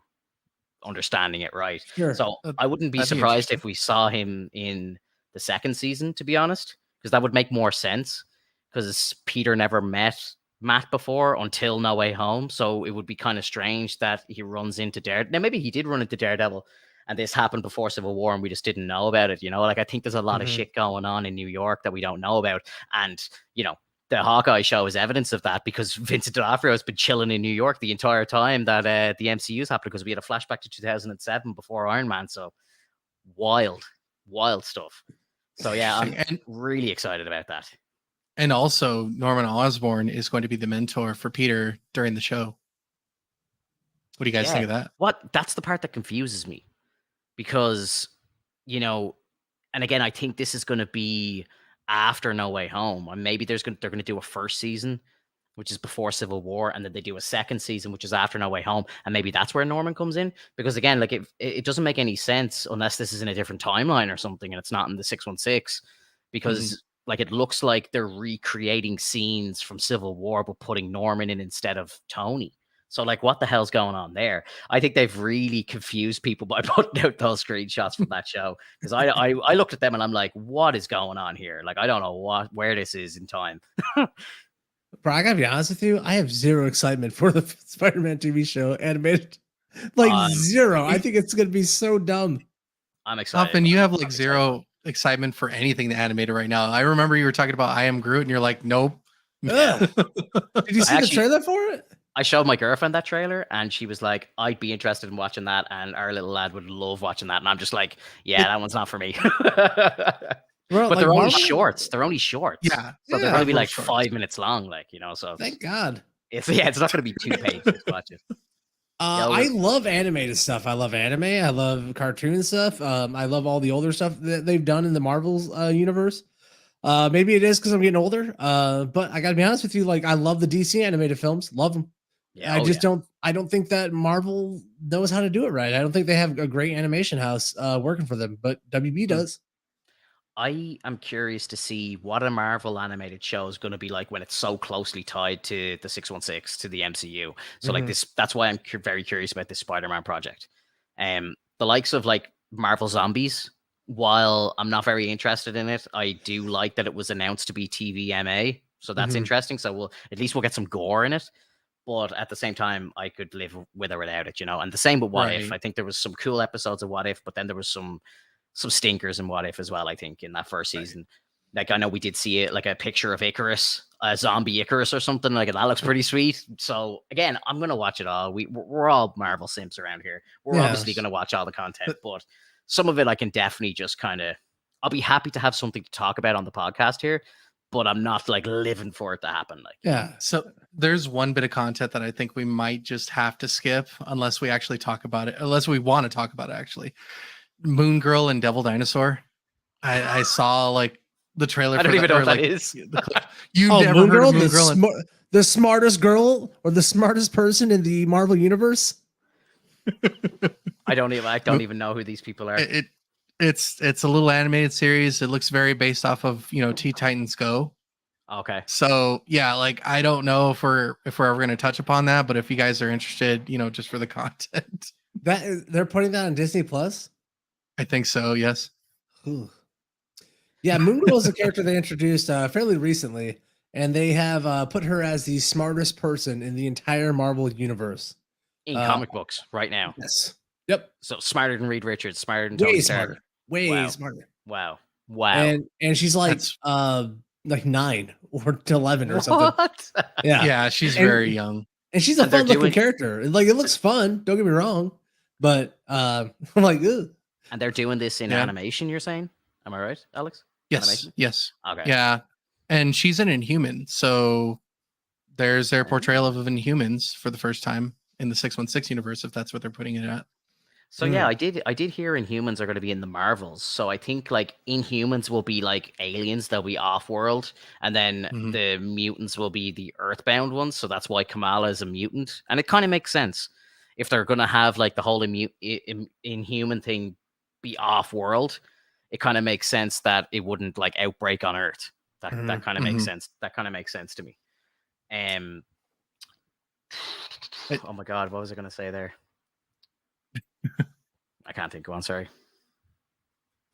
understanding it right. Sure. So I wouldn't be surprised if we saw him in the second season, to be honest, because that would make more sense, because Peter never met Matt before until No Way Home. So it would be kind of strange that he runs into Daredevil. Now, maybe he did run into Daredevil and this happened before Civil War and we just didn't know about it. You know, like I think there's a lot of shit going on in New York that we don't know about. And, you know, the Hawkeye show is evidence of that, because Vincent D'Onofrio has been chilling in New York the entire time that the MCU's happened, because we had a flashback to 2007 before Iron Man. So wild stuff. So yeah, I'm really excited about that. And also, Norman Osborn is going to be the mentor for Peter during the show. What do you guys think of that? That's the part that confuses me, because, you know, and again, I think this is going to be after No Way Home, and maybe they're going to do a first season, which is before Civil War, and then they do a second season, which is after No Way Home, and maybe that's where Norman comes in. Because again, like it doesn't make any sense unless this is in a different timeline or something, and it's not in the 616, because like it looks like they're recreating scenes from Civil War but putting Norman in instead of Tony. So like, what the hell's going on there? I think they've really confused people by putting out those screenshots from that show, because I looked at them and I'm like, what is going on here? Like, I don't know where this is in time. Bro, I gotta be honest with you. I have zero excitement for the Spider-Man TV show animated. Like zero. I think it's gonna be so dumb. I'm excited. Often you have like zero excitement for anything animated right now. I remember you were talking about I Am Groot and you're like, nope. Did you see the trailer for it? I showed my girlfriend that trailer and she was like, I'd be interested in watching that, and our little lad would love watching that. And I'm just like, yeah, that one's not for me. Bro, but they're only shorts. They're only shorts. Yeah. So they're going to be like 5 minutes long, like, you know, so thank God. It's not going to be 2 pages to watch it. I love animated stuff. I love anime. I love cartoon stuff. I love all the older stuff that they've done in the Marvel's universe. Maybe it is because I'm getting older. But I gotta be honest with you, like I love the DC animated films. Love them. Yeah, I just don't. I don't think that Marvel knows how to do it right. I don't think they have a great animation house working for them, but WB does. I am curious to see what a Marvel animated show is going to be like when it's so closely tied to the 616 to the MCU. So like this, that's why I'm very curious about this Spider-Man project. The likes of like Marvel Zombies, while I'm not very interested in it, I do like that it was announced to be TVMA. So that's interesting. So we'll get some gore in it. But at the same time, I could live with or without it, And the same with What If. I think there was some cool episodes of What If, but then there was some stinkers in What If as well, I think, in that first season. Like, I know we did see it, like a picture of Icarus, a zombie Icarus or something. Like, that looks pretty sweet. So, again, I'm going to watch it all. We're all Marvel simps around here. We're obviously going to watch all the content, but some of it I can definitely just kind of, I'll be happy to have something to talk about on the podcast here, but I'm not, like, living for it to happen. Like, So there's one bit of content that I think we might just have to skip unless we actually talk about it, unless we want to talk about it, actually. Moon Girl and Devil Dinosaur. I saw like the trailer. I don't even know what like, that is. You never Moon heard Girl, of Moon Girl? The smartest girl or the smartest person in the Marvel universe? I don't even know who these people are. It's a little animated series. It looks very based off of Teen Titans Go. Okay. So yeah, like I don't know if we're ever going to touch upon that, but if you guys are interested, just for the content, they're putting that on Disney Plus. I think so. Yes. Ooh. Yeah, Moon Girl is a character they introduced fairly recently, and they have put her as the smartest person in the entire Marvel universe in comic books right now. Yes. Yep. So smarter than Reed Richards, smarter than Tony Stark. Way smarter. Wow. And she's like 9 or 11 or something. What? Yeah, she's very young. And she's a fun looking character. Like, it looks fun, don't get me wrong. But I'm like, ugh. And they're doing this in animation, you're saying? Am I right, Alex? Yes. Animation? Yes. Okay. Yeah. And she's an Inhuman. So there's their portrayal of Inhumans for the first time in the 616 universe, if that's what they're putting it at. So yeah, I did hear Inhumans are going to be in the Marvels. So I think like Inhumans will be like aliens, they'll be off-world, and then the mutants will be the Earthbound ones. So that's why Kamala is a mutant, and it kind of makes sense if they're going to have like the whole Inhuman thing be off-world. It kind of makes sense that it wouldn't like outbreak on Earth. That kind of makes sense. That kind of makes sense to me. Oh my God, what was I going to say there? I can't think. Go on, sorry.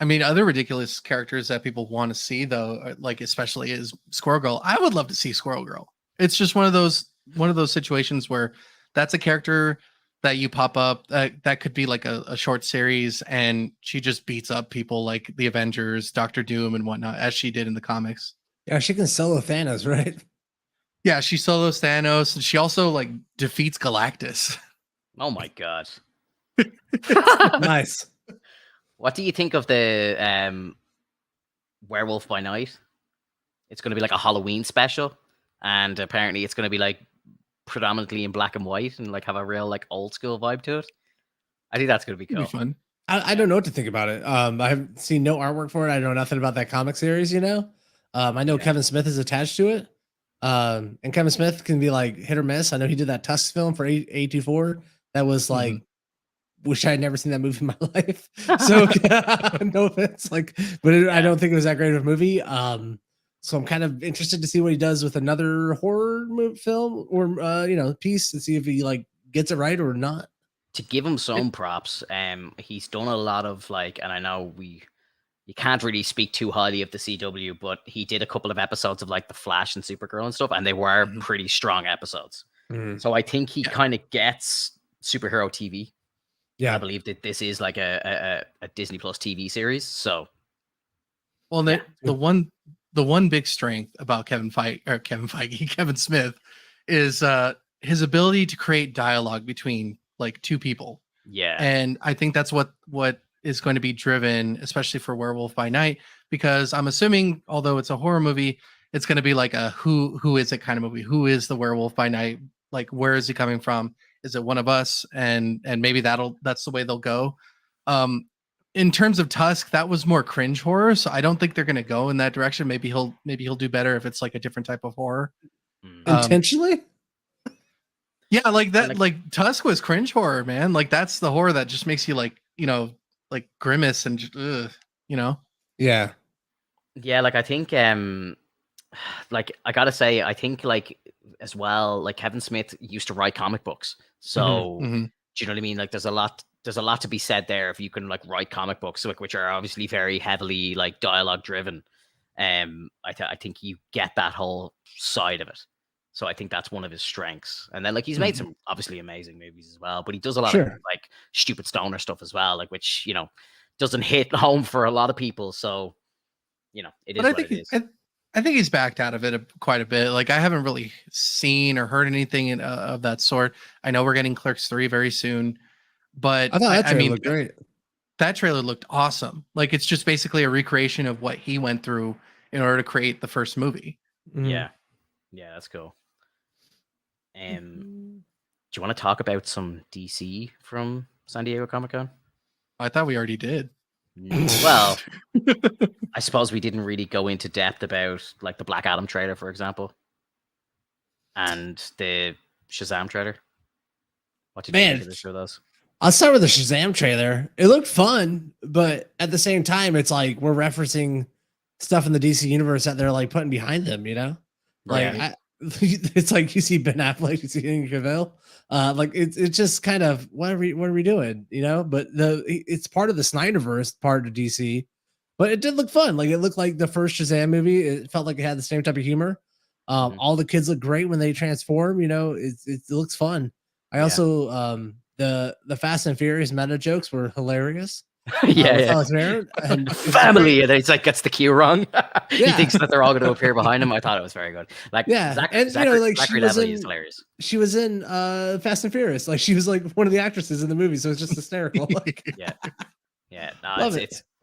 I mean, other ridiculous characters that people want to see, though, like especially is Squirrel Girl. I would love to see Squirrel Girl. It's just one of those situations where that's a character that you pop up that could be like a short series, and she just beats up people like the Avengers, Doctor Doom, and whatnot, as she did in the comics. Yeah, she can solo Thanos, right? Yeah, she solos Thanos, and she also like defeats Galactus. Oh my God. Nice. What do you think of the Werewolf by Night? It's going to be like a Halloween special, and apparently it's going to be like predominantly in black and white and like have a real like old school vibe to it. I think that's going to be cool. Fun. I don't know what to think about it. I have seen no artwork for it. I know nothing about that comic series. I know Kevin Smith is attached to it, and Kevin Smith can be like hit or miss. I know he did that Tusk film for A24 that was like. Wish I had never seen that movie in my life. So no offense, I don't think it was that great of a movie. So I'm kind of interested to see what he does with another horror film or piece and see if he like gets it right or not. To give him some props, he's done a lot of and I know you can't really speak too highly of the CW, but he did a couple of episodes of like The Flash and Supergirl and stuff, and they were pretty strong episodes. So I think he kind of gets superhero TV. Yeah, I believe that this is like a Disney Plus TV series. So, well, the one big strength about Kevin Smith is his ability to create dialogue between like two people. Yeah, and I think that's what is going to be driven, especially for Werewolf by Night, because I'm assuming, although it's a horror movie, it's going to be like a who is it kind of movie. Who is the Werewolf by Night? Like, where is he coming from? Is it one of us? And maybe that's the way they'll go. In terms of Tusk, that was more cringe horror, so I don't think they're going to go in that direction. Maybe he'll do better if it's like a different type of horror. Intentionally? Yeah, like that, Like, like Tusk was cringe horror, man. Like that's the horror that just makes you like, like grimace and just, Yeah. yeah, like I think like I gotta say, I think like as well, like Kevin Smith used to write comic books. So Mm-hmm. do you know what I mean? Like there's a lot to be said there if you can like write comic books, like which are obviously very heavily like dialogue driven. I think you get that whole side of it. So I think that's one of his strengths. And then like he's made some obviously amazing movies as well, but he does a lot of Sure. like stupid stoner stuff as well, like which, doesn't hit home for a lot of people. So, it is But I what think it is. I think he's backed out of it quite a bit. Like I haven't really seen or heard anything of that sort. I know we're getting Clerks 3 very soon, but I thought that I trailer mean, looked great. that trailer looked awesome. Like it's just basically a recreation of what he went through in order to create the first movie. Yeah. Yeah, that's cool. Do you want to talk about some DC from San Diego Comic-Con? I thought we already did. Well, I suppose we didn't really go into depth about like the Black Adam trailer, for example, and the Shazam trailer. What did you think of the show of those? I'll start with the Shazam trailer. It looked fun, but at the same time, it's like we're referencing stuff in the DC universe that they're like putting behind them, Like Right. it's like you see Ben Affleck, you see Henry Cavill. Like it's just kind of what are we doing, But it's part of the Snyderverse, part of DC. But it did look fun. Like it looked like the first Shazam movie. It felt like it had the same type of humor. All the kids look great when they transform. It looks fun. I also the Fast and Furious meta jokes were hilarious. Yeah. And family, and it's like gets the cue wrong. He thinks that they're all going to appear behind him. I thought it was very good. Like Zachary Levi is hilarious. She was in Fast and Furious. Like she was like one of the actresses in the movie, so it's just hysterical. Like yeah. No,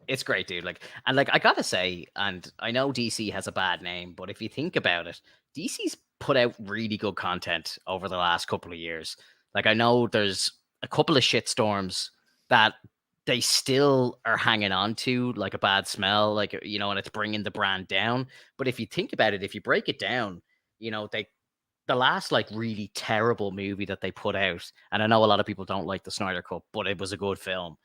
it's great, dude. Like, and like I gotta say, and I know DC has a bad name, but if you think about it, DC's put out really good content over the last couple of years. Like I know there's a couple of shitstorms that they still are hanging on to, like a bad smell, like, and it's bringing the brand down. But if you think about it, if you break it down, the last like really terrible movie that they put out, and I know a lot of people don't like the Snyder Cut, but it was a good film,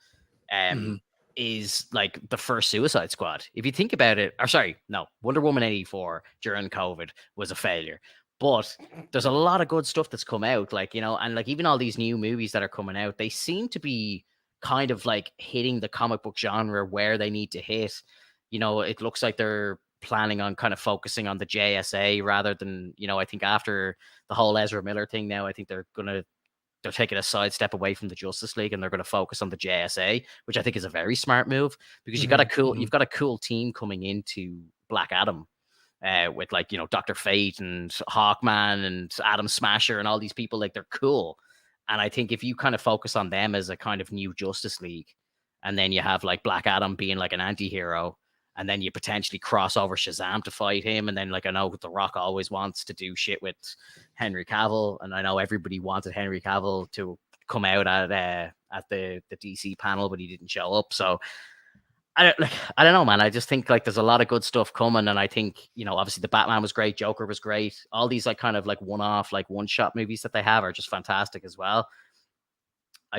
is like the first Suicide Squad. If you think about it, or sorry, no, Wonder Woman 84 during COVID was a failure. But there's a lot of good stuff that's come out, like, and like even all these new movies that are coming out, they seem to be kind of like hitting the comic book genre where they need to hit. It looks like they're planning on kind of focusing on the JSA rather than, I think after the whole Ezra Miller thing now, I think they're taking a side step away from the Justice League and they're going to focus on the JSA, which I think is a very smart move because you've got a cool team coming into Black Adam. With like, Dr. Fate and Hawkman and Atom Smasher and all these people, like they're cool. And I think if you kind of focus on them as a kind of new Justice League, and then you have like Black Adam being like an anti-hero, and then you potentially cross over Shazam to fight him. And then like, I know The Rock always wants to do shit with Henry Cavill. And I know everybody wanted Henry Cavill to come out at the DC panel, but he didn't show up. So I don't know, man. I just think like there's a lot of good stuff coming, and I think obviously the Batman was great, Joker was great. All these like kind of like one-off, like one-shot movies that they have are just fantastic as well. I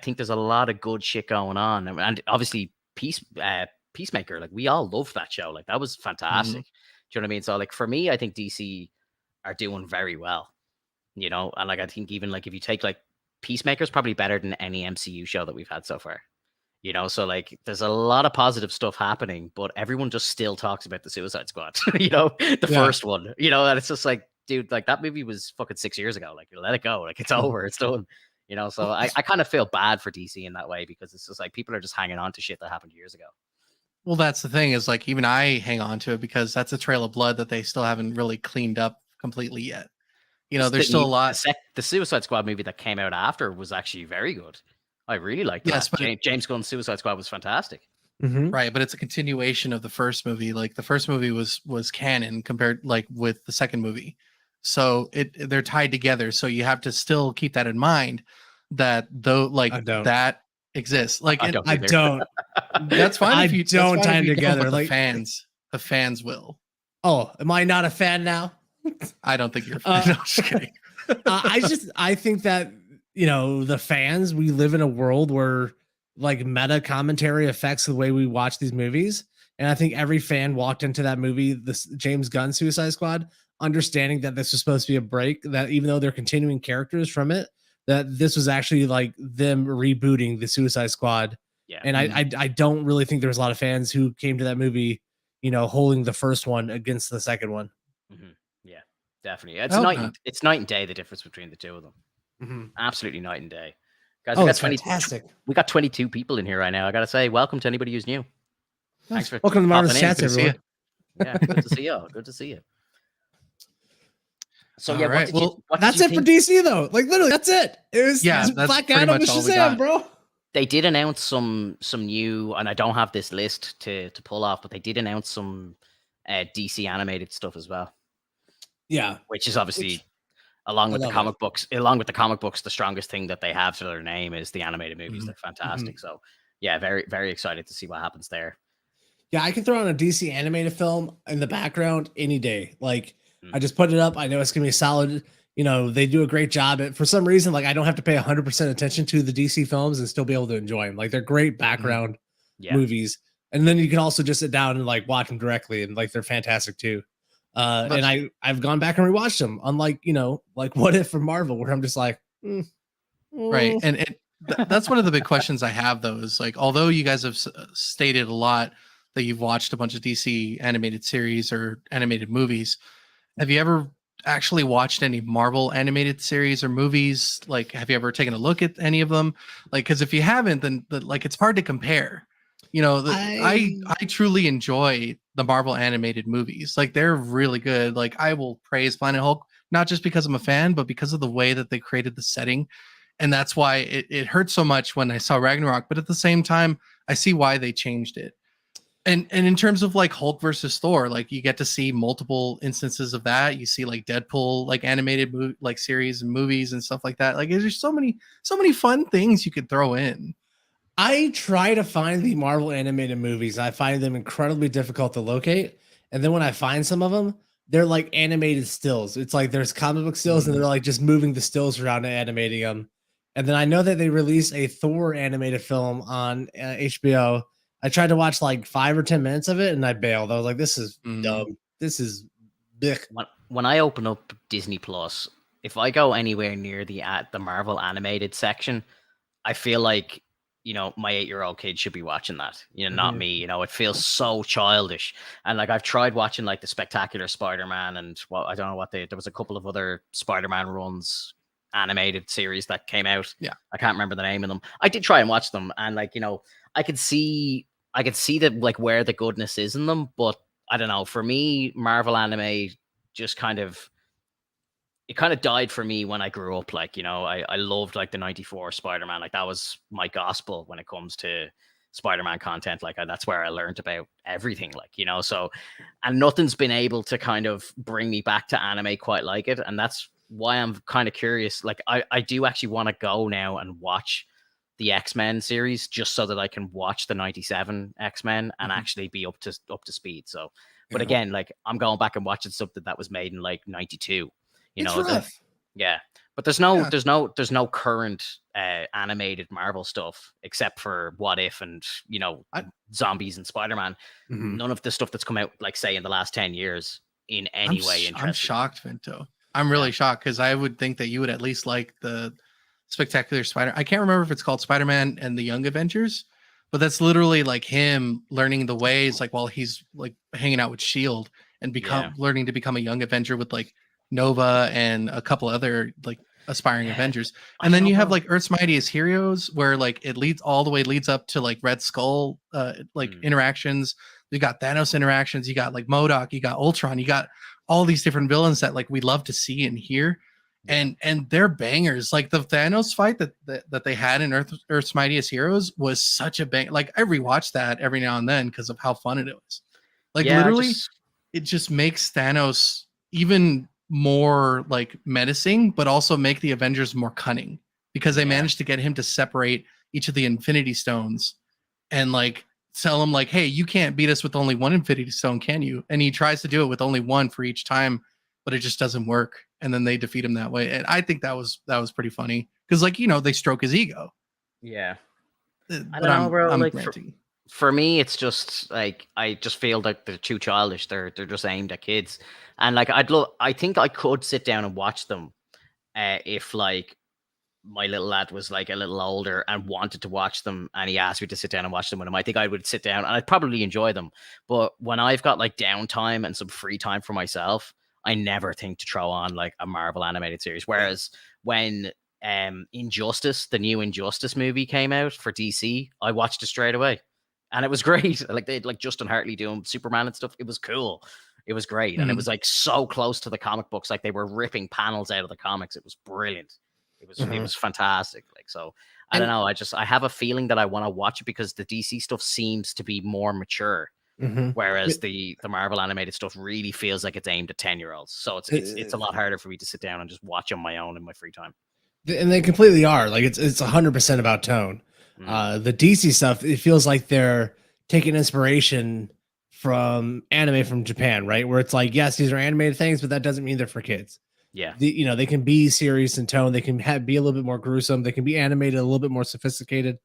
think there's a lot of good shit going on, and obviously Peacemaker. Like we all loved that show. Like that was fantastic. Do you know what I mean? So like for me, I think DC are doing very well. And like I think even like if you take like Peacemaker's probably better than any MCU show that we've had so far. So like there's a lot of positive stuff happening, but everyone just still talks about the Suicide Squad, the first one, and it's just like, dude, like that movie was fucking 6 years ago. Like let it go. Like it's over. It's done. So I kind of feel bad for DC in that way because it's just like people are just hanging on to shit that happened years ago. Well, that's the thing is like even I hang on to it because that's a trail of blood that they still haven't really cleaned up completely yet. There's still a lot. The Suicide Squad movie that came out after was actually very good. I really liked that. Yes, but James Gunn's Suicide Squad was fantastic. Right, but it's a continuation of the first movie. Like the first movie was canon compared like with the second movie. So they're tied together. So you have to still keep that in mind that though like that exists. Like I don't. That's fine if you don't tie them together. Like the fans will. Oh, am I not a fan now? I don't think you're a fan. No, just kidding. I think that, the fans, we live in a world where like meta commentary affects the way we watch these movies. And I think every fan walked into that movie, this James Gunn Suicide Squad, understanding that this was supposed to be a break, that even though they're continuing characters from it, that this was actually like them rebooting the Suicide Squad. Yeah. And I don't really think there was a lot of fans who came to that movie, holding the first one against the second one. Mm-hmm. Yeah, definitely. It's night and day, the difference between the two of them. Mm-hmm. Absolutely night and day. Guys, it's fantastic. We got 22 people in here right now. I got to say, welcome to anybody who's new. Thanks for welcome to Marvel's Chats, everyone. Yeah, good to see you. Good to see you. So all right. That's it for DC though. Like literally, that's it. It was Black Adam and Shazam, bro. They did announce some new, and I don't have this list to pull off, but they did announce some DC animated stuff as well. Yeah, which is obviously along with the comic books, the strongest thing that they have to their name is the animated movies. They're fantastic. So yeah, very, very excited to see what happens there. Yeah, I can throw on a DC animated film in the background any day. Like I just put it up. I know it's gonna be solid. They do a great job. For some reason, like I don't have to pay 100% attention to the DC films and still be able to enjoy them. Like they're great background movies. And then you can also just sit down and like watch them directly, and like they're fantastic too. And I've gone back and rewatched them. Unlike like What If from Marvel, where I'm just like, right. And that's one of the big questions I have though. Is like, although you guys have stated a lot that you've watched a bunch of DC animated series or animated movies, have you ever actually watched any Marvel animated series or movies? Like, have you ever taken a look at any of them? Like, because if you haven't, then like it's hard to compare. I truly enjoy the Marvel animated movies. Like they're really good. Like I will praise Planet Hulk, not just because I'm a fan, but because of the way that they created the setting. And that's why it hurt so much when I saw Ragnarok. But at the same time, I see why they changed it. And in terms of like Hulk versus Thor, like you get to see multiple instances of that. You see like Deadpool, like animated like series and movies and stuff like that. Like there's so many fun things you could throw in. I try to find the Marvel animated movies. I find them incredibly difficult to locate. And then when I find some of them, they're like animated stills. It's like there's comic book stills and they're like just moving the stills around and animating them. And then I know that they released a Thor animated film on HBO. I tried to watch like 5 or 10 minutes of it and I bailed. I was like, this is dumb. This is big. When I open up Disney Plus, if I go anywhere near the Marvel animated section, I feel like my 8-year-old kid should be watching that, not me. It feels so childish. And like I've tried watching like the Spectacular Spider-Man and I don't know there was a couple of other Spider-Man runs, animated series that came out. Yeah, I can't remember the name of them. I did try and watch them, and like I could see that like where the goodness is in them, but I don't know. For me, Marvel anime just kind of died for me when I grew up. Like, I loved like the 94 Spider-Man. Like that was my gospel when it comes to Spider-Man content. Like that's where I learned about everything, like, so, and nothing's been able to kind of bring me back to anime quite like it. And that's why I'm kind of curious. Like I do actually want to go now and watch the X-Men series just so that I can watch the 97 X-Men and actually be up to speed. So, but again, like I'm going back and watching something that was made in like 92. Yeah, but there's no current animated Marvel stuff except for What If and zombies and Spider-Man. None of the stuff that's come out, like say in the last 10 years, in any way interesting. I'm shocked, Vinto. I'm really shocked because I would think that you would at least like the Spectacular Spider. I can't remember if it's called Spider-Man and the Young Avengers, but that's literally like him learning the ways, like while he's like hanging out with Shield and learning to become a Young Avenger with like Nova and a couple other like aspiring Avengers. And then you have like Earth's Mightiest Heroes where like it leads up to like Red Skull interactions. You got Thanos interactions, you got like MODOK, you got Ultron, you got all these different villains that like we love to see and hear. And they're bangers. Like the Thanos fight that they had in Earth's Mightiest Heroes was such a bang. Like I rewatch that every now and then because of how fun it was. Like literally it just makes Thanos even more like menacing, but also make the Avengers more cunning because they managed to get him to separate each of the Infinity Stones and like tell him like, hey, you can't beat us with only one Infinity Stone, can you? And he tries to do it with only one for each time but it just doesn't work. And then they defeat him that way. And I think that was pretty funny because, like, they stroke his ego. Yeah. I But don't know, bro. I'm Like ranting. for me, it's just like I just feel like they're too childish. They're just aimed at kids, and like I think I could sit down and watch them, if like my little lad was like a little older and wanted to watch them, and he asked me to sit down and watch them with him. I think I would sit down and I'd probably enjoy them. But when I've got like downtime and some free time for myself, I never think to throw on like a Marvel animated series. Whereas when Injustice, the new Injustice movie came out for DC, I watched it straight away. And it was great. Like they had like Justin Hartley doing Superman and stuff. It was cool. It was great. And it was like so close to the comic books. Like they were ripping panels out of the comics. It was brilliant. It was fantastic. Like, so I don't know. I have a feeling that I want to watch it because the DC stuff seems to be more mature. Whereas the Marvel animated stuff really feels like it's aimed at 10-year-olds. So it's a lot harder for me to sit down and just watch on my own in my free time. And they completely are. Like it's 100% about tone. The DC stuff, it feels like they're taking inspiration from anime from Japan, right? Where it's like, yes, these are animated things, but that doesn't mean they're for kids. Yeah. They can be serious in tone. They can be a little bit more gruesome. They can be animated a little bit more sophisticated,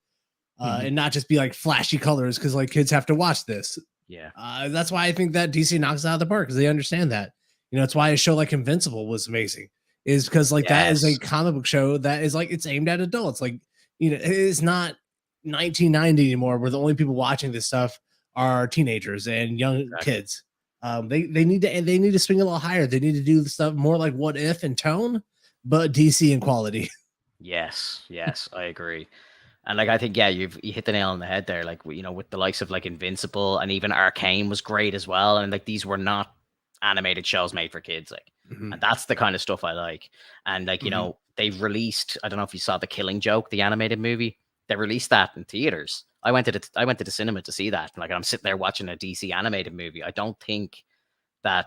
and not just be like flashy colors because like kids have to watch this. Yeah. That's why I think that DC knocks it out of the park because they understand that. It's why a show like Invincible was amazing, is because like that is a comic book show that is like it's aimed at adults. Like it's not 1990 anymore, where the only people watching this stuff are teenagers and young kids. They need to swing a little higher. They need to do the stuff more like What If and tone, but DC in quality. Yes, I agree. And like I think you hit the nail on the head there. Like with the likes of like Invincible and even Arcane was great as well. And like these were not animated shows made for kids. Like, and that's the kind of stuff I like. And like they've released. I don't know if you saw The Killing Joke, the animated movie. They released that in theaters. I went to the cinema to see that. Like I'm sitting there watching a DC animated movie. I don't think that.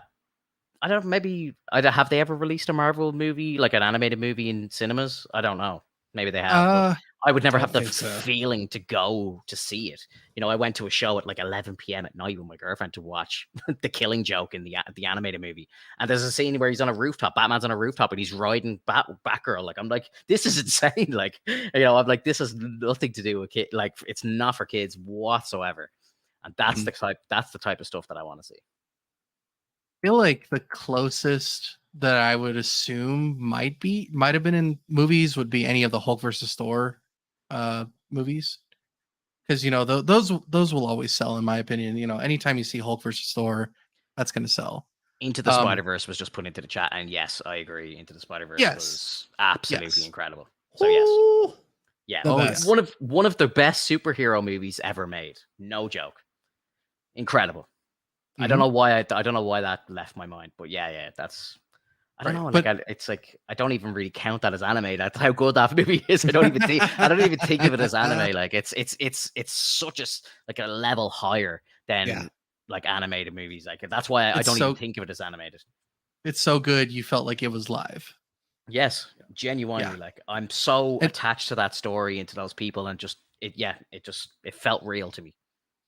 I don't know. Maybe have they ever released a Marvel movie, like an animated movie in cinemas? I don't know. Maybe they have. But I would never have the feeling to go to see it. I went to a show at like 11 p.m. at night with my girlfriend to watch The Killing Joke in the animated movie. And there's a scene where he's on a rooftop. Batman's on a rooftop and he's riding Batgirl. Like I'm like, this is insane. Like I'm like, this has nothing to do with kid. Like it's not for kids whatsoever. And that's the type of stuff that I want to see. I feel like the closest that I would assume might have been in movies would be any of the Hulk versus Thor movies, because those will always sell in my opinion. Anytime you see Hulk versus Thor, that's going to sell. Into the Spider-Verse was just put into the chat, and yes, I agree. Into the Spider-Verse was absolutely incredible. So yes, one of the best superhero movies ever made. No joke, incredible. I don't know why that left my mind, but that's. I don't know. Like it's like I don't even really count that as anime. That's how good that movie is. I don't even think of it as anime. Like it's such a level higher than like animated movies. Like that's why I don't even think of it as animated. It's so good. You felt like it was live. Yes, genuinely. Like I'm so attached to that story and to those people, and it felt real to me.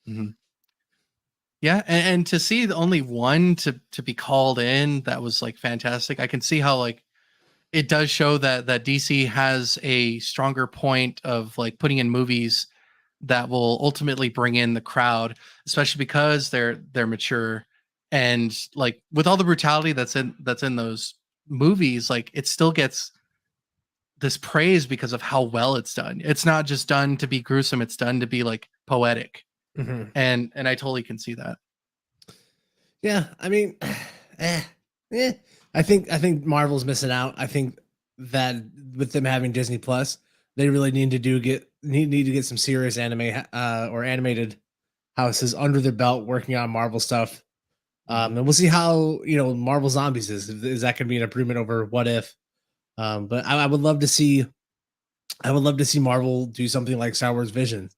Mm-hmm. Yeah, and to see the only one to be called in, that was like fantastic. I can see how like it does show that DC has a stronger point of like putting in movies that will ultimately bring in the crowd, especially because they're mature, and like with all the brutality that's in those movies, like it still gets this praise because of how well it's done. It's not just done to be gruesome; it's done to be like poetic. Mm-hmm. And I totally can see that. Yeah, I mean, I think Marvel's missing out. I think that with them having Disney Plus, they really need to get some serious anime or animated houses under their belt working on Marvel stuff. And we'll see how Marvel Zombies is. Is that going to be an improvement over What If? But I would love to see. I would love to see Marvel do something like Star Wars Vision.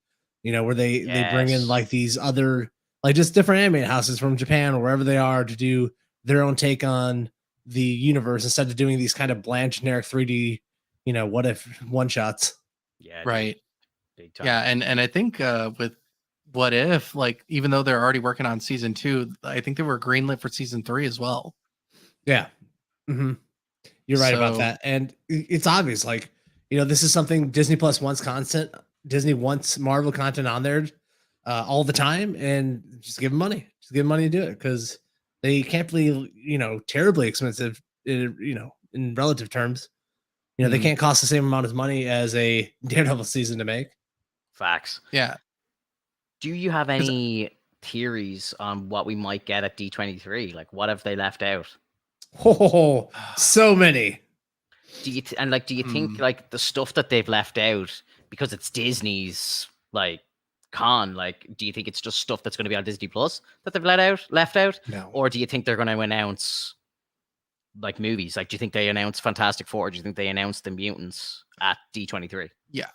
Where they bring in like these other, like just different animated houses from Japan or wherever they are to do their own take on the universe instead of doing these kind of bland generic 3D, What If one shots. Yeah. Right. Big time. Yeah. And I think with What If, like, even though they're already working on season 2, I think they were greenlit for season 3 as well. Yeah. Mm-hmm. You're right about that. And it's obvious, like, this is something Disney Plus wants content. Disney wants Marvel content on there all the time, and just give them money. Just give them money to do it, because they can't be, terribly expensive, in relative terms. They can't cost the same amount of money as a Daredevil season to make. Facts. Yeah. Do you have any theories on what we might get at D23? Like, what have they left out? Oh, so many. Do you think like the stuff that they've left out, because it's Disney's like con, like, do you think it's just stuff that's going to be on Disney Plus that they've left out? No. Or do you think they're going to announce like movies? Like, do you think they announced Fantastic Four? Do you think they announced the Mutants at D23? Yeah.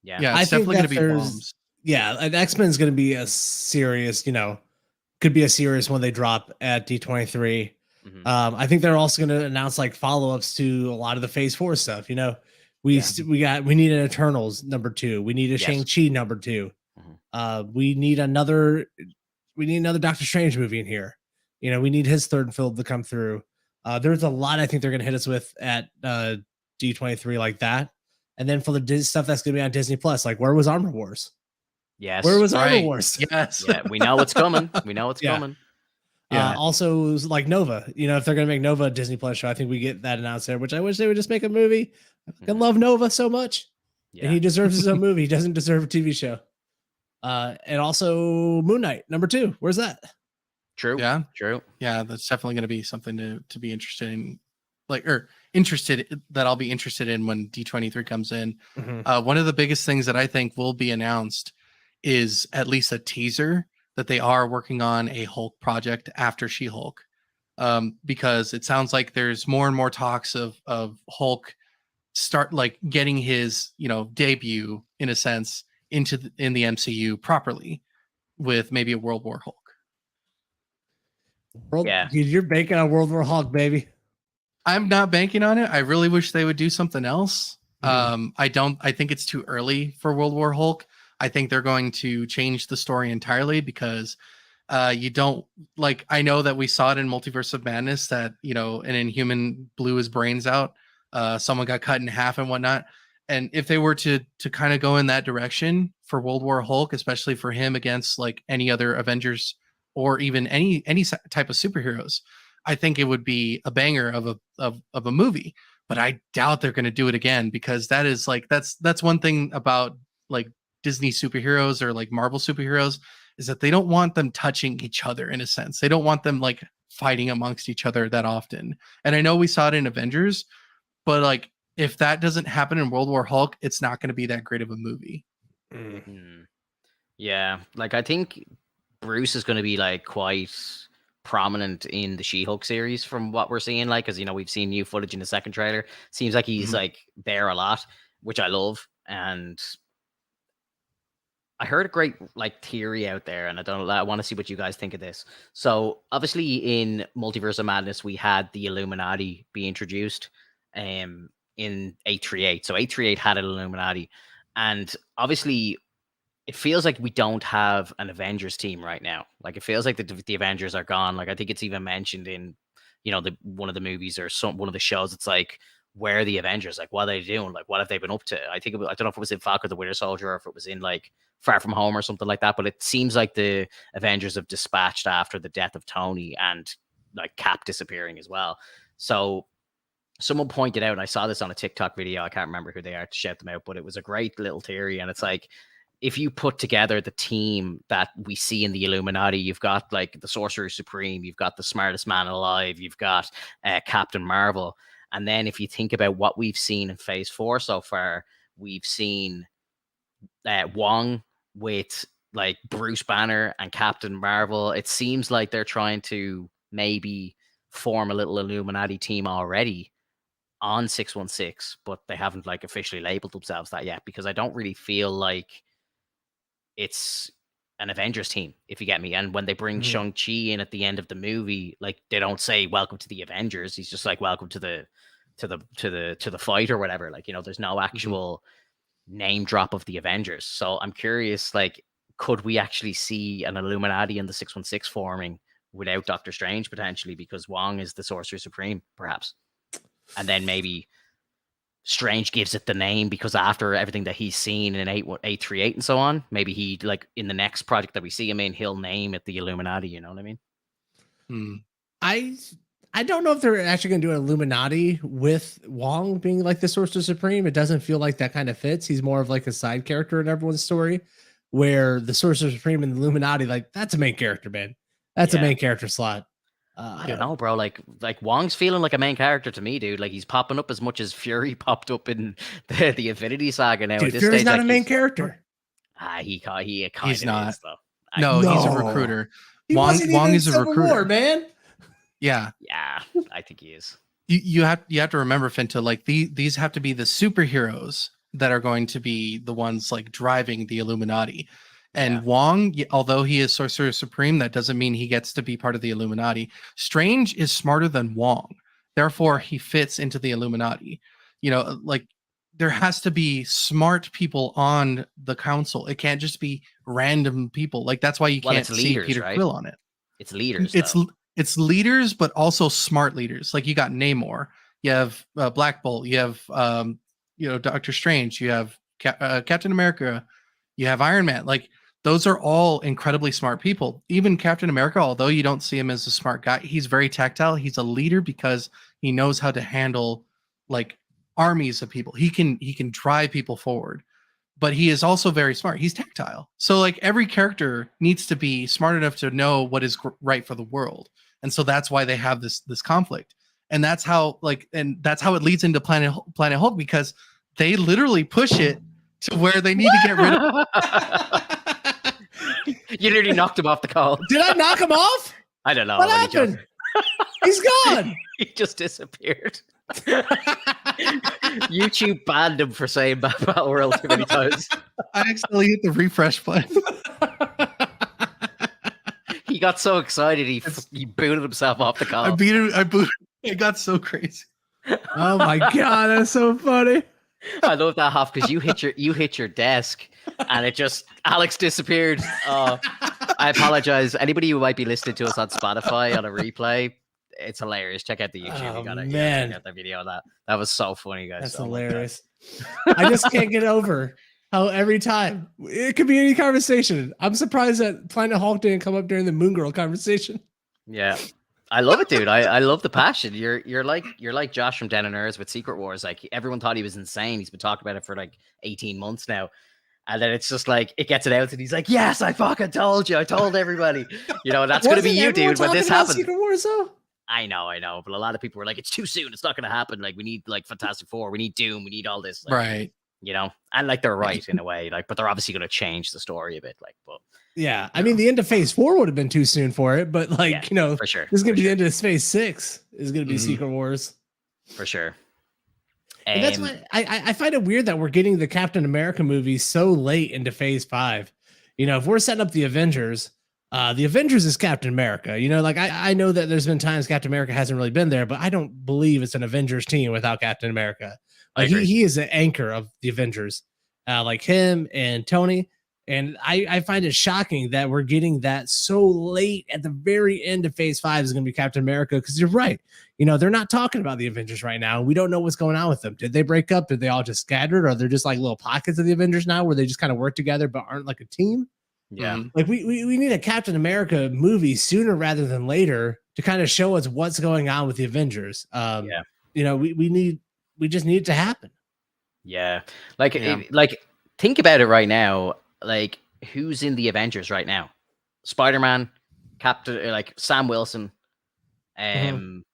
It's definitely going to be bombs. Yeah, and X-Men is going to be a serious, could be a serious one they drop at D23. I think they're also going to announce like follow-ups to a lot of the Phase 4 stuff. We need an Eternals #2. We need a Shang-Chi #2. We need another Doctor Strange movie in here. We need his third film to come through. There's a lot I think they're going to hit us with at D23 like that. And then for the stuff that's going to be on Disney Plus, like, where was Armor Wars? Yes. Where was Armor Wars? Yes. Yeah, we know what's coming. We know what's coming. Yeah. Also, like Nova, if they're gonna make Nova a Disney Plus show, I think we get that announced there. Which I wish they would just make a movie. I love Nova so much, and he deserves his own movie. He doesn't deserve a TV show. And also Moon Knight #2. Where's that? True. Yeah. True. Yeah, that's definitely going to be something to be interested in, that I'll be interested in when D23 comes in. One of the biggest things that I think will be announced is at least a teaser that they are working on a Hulk project after She-Hulk, because it sounds like there's more and more talks of Hulk start like getting his debut in a sense in the MCU properly, with maybe a World War Hulk. Dude, you're banking on World War Hulk, baby. I'm not banking on it. I really wish they would do something else. I think it's too early for World War Hulk. I think they're going to change the story entirely, because you don't like, I know that we saw it in Multiverse of Madness that, an Inhuman blew his brains out. Someone got cut in half and whatnot. And if they were to kind of go in that direction for World War Hulk, especially for him against like any other Avengers or even any type of superheroes, I think it would be a banger of a movie. But I doubt they're going to do it again, because that is like, that's one thing about like Disney superheroes or like Marvel superheroes, is that they don't want them touching each other in a sense. They don't want them like fighting amongst each other that often. And I know we saw it in Avengers, but like, if that doesn't happen in World War Hulk, it's not going to be that great of a movie. Yeah, like I think Bruce is going to be like quite prominent in the She-Hulk series from what we're seeing, like, because we've seen new footage in the second trailer. Seems like he's like there a lot, which I love. And I heard a great like theory out there, and I want to see what you guys think of this. So obviously in Multiverse of Madness, we had the Illuminati be introduced in 838. So 838 had an Illuminati, and obviously it feels like we don't have an Avengers team right now. Like, it feels like the Avengers are gone. Like, I think it's even mentioned in one of the movies or one of the shows. It's like, where are the Avengers? Like, what are they doing? Like, what have they been up to? I don't know if it was in Falcon the Winter Soldier or if it was in like Far From Home or something like that. But it seems like the Avengers have dispatched after the death of Tony and like Cap disappearing as well. So someone pointed out, and I saw this on a TikTok video, I can't remember who they are to shout them out, but it was a great little theory. And it's like, if you put together the team that we see in the Illuminati, you've got like the Sorcerer Supreme, you've got the smartest man alive, you've got Captain Marvel. And then if you think about what we've seen in Phase 4 so far, we've seen Wong with like Bruce Banner and Captain Marvel. It seems like they're trying to maybe form a little Illuminati team already on 616, but they haven't like officially labeled themselves that yet, because I don't really feel like it's an Avengers team, if you get me. And when they bring Shang-Chi in at the end of the movie, like, they don't say welcome to the Avengers. He's just like, welcome to the fight or whatever. Like, there's no actual name drop of the Avengers. So I'm curious, like, could we actually see an Illuminati in the 616 forming without Doctor Strange potentially, because Wong is the Sorcerer Supreme, perhaps, and then maybe Strange gives it the name because after everything that he's seen in 838 and so on, maybe he, like, in the next project that we see him in, he'll name it the Illuminati. You know what I mean? I don't know if they're actually going to do an Illuminati with Wong being like the Sorcerer Supreme. It doesn't feel like that kind of fits. He's more of like a side character in everyone's story, where the Sorcerer Supreme and the Illuminati, like, that's a main character, man. That's a main character slot. I don't know, bro. Like Wong's feeling like a main character to me, dude. Like, he's popping up as much as Fury popped up in the Infinity Saga now. Dude, Fury's not a main character. He kind He's of not. is, though. No, he's a recruiter. Wong is a recruiter, War, man. Yeah, I think he is. You have to remember, Finta, like these have to be the superheroes that are going to be the ones like driving the Illuminati. And Wong, although he is Sorcerer Supreme, that doesn't mean he gets to be part of the Illuminati. Strange is smarter than Wong. Therefore, he fits into the Illuminati. You know, like, there has to be smart people on the council. It can't just be random people. Like, that's why you can't see Peter Quill on it. It's leaders. It's leaders, but also smart leaders. Like, you got Namor, you have Black Bolt, you have Doctor Strange, you have Captain America, you have Iron Man. Like, those are all incredibly smart people. Even Captain America, although you don't see him as a smart guy, he's very tactile. He's a leader because he knows how to handle, like, armies of people. He can drive people forward, but he is also very smart. He's tactile. So, like, every character needs to be smart enough to know what is right for the world. And so that's why they have this conflict. And that's how it leads into Planet Hulk, because they literally push it to where they need to get rid of. You literally knocked him off the call. Did I knock him off? I don't know. What happened? He's gone. He just disappeared. YouTube banned him for saying Battle World too many times. I accidentally hit the refresh button. He got so excited he booted himself off the call. I booted. It got so crazy. Oh my god, that's so funny. I love that, Hoff, because you hit your desk and Alex disappeared. I apologize. Anybody who might be listening to us on Spotify on a replay, it's hilarious. Check out the YouTube. Oh, You gotta man. check out the video of that. That was so funny, guys. That's Oh my hilarious. I just can't get over how every time it could be any conversation. I'm surprised that Planet Hulk didn't come up during the Moon Girl conversation. Yeah. I love it, dude. I love the passion. You're like Josh from Den and Nerds with Secret Wars. Like, everyone thought he was insane. He's been talking about it for like 18 months now. And then it's just like, it gets announced and he's like, yes, I fucking told you. I told everybody. You know, that's going to be you, dude, when this happens. Secret Wars, though? I know. But a lot of people were like, it's too soon. It's not going to happen. Like, we need like Fantastic Four. We need Doom. We need all this. Like, right. You know, and like, they're right in a way, like, but they're obviously going to change the story a bit. Like, but yeah, I mean, the end of Phase 4 would have been too soon for it, but like, for sure. This is going to be the end of Phase 6 is going to be Secret Wars. For sure. And that's why I find it weird that we're getting the Captain America movie so late into Phase 5. You know, if we're setting up the Avengers is Captain America. You know, like, I know that there's been times Captain America hasn't really been there, but I don't believe it's an Avengers team without Captain America. Like, he is the anchor of the Avengers, like him and Tony. And I find it shocking that we're getting that so late at the very end of Phase 5 is going to be Captain America. Because you're right. You know, they're not talking about the Avengers right now. We don't know what's going on with them. Did they break up? Did they all just scattered? Or they're just like little pockets of the Avengers now where they just kind of work together but aren't like a team? Yeah. Like, we need a Captain America movie sooner rather than later to kind of show us what's going on with the Avengers. You know, we just need it to happen. Yeah. Like, think about it right now. Like, who's in the Avengers right now? Spider-Man, Captain, like Sam Wilson, who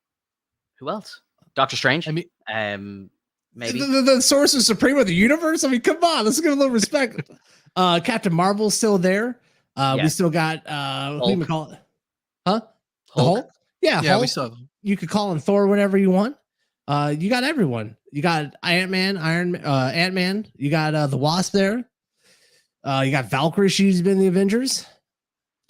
else? Doctor Strange. I mean, maybe the Sorcerer Supreme of the universe. I mean, come on, let's give a little respect. Captain Marvel's still there. We still got who do you call it? Huh? Hulk? Yeah, yeah. Hulk. We still have him. You could call him Thor, whatever you want. You got everyone. You got Ant-Man. You got the Wasp there. You got Valkyrie. She's been in the Avengers.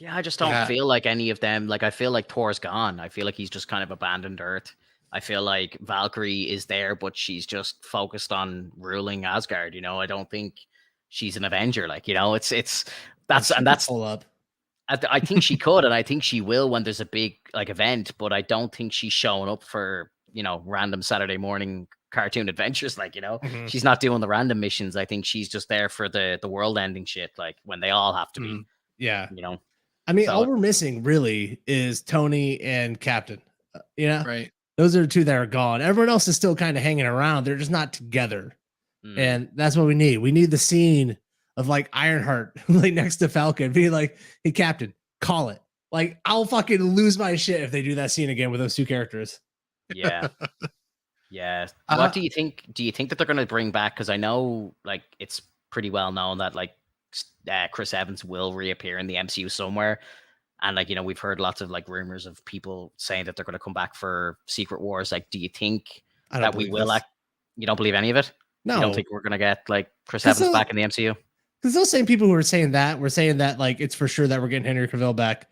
Yeah, I just don't feel like any of them. Like, I feel like Thor's gone. I feel like he's just kind of abandoned Earth. I feel like Valkyrie is there, but she's just focused on ruling Asgard. You know, I don't think she's an Avenger. Like, you know, that's pull up. I think she could, and I think she will when there's a big like event. But I don't think she's showing up for random Saturday morning cartoon adventures. Like she's not doing the random missions. I think she's just there for the world ending shit. Like when they all have to be. Yeah. I mean, all we're missing really is Tony and Captain. Right. Those are the two that are gone. Everyone else is still kind of hanging around. They're just not together. And that's what we need. We need the scene of like Ironheart like next to Falcon being like, hey, Captain, call it. Like, I'll fucking lose my shit if they do that scene again with those two characters. Yeah. Yeah. What do you think? Do you think that they're going to bring back? Because I know like it's pretty well known that like Chris Evans will reappear in the MCU somewhere. And like, we've heard lots of like rumors of people saying that they're going to come back for Secret Wars. Like, do you think that we will you don't believe any of it? No. You don't think we're going to get like Chris Evans back in the MCU? Because those same people who were saying that like it's for sure that we're getting Henry Cavill back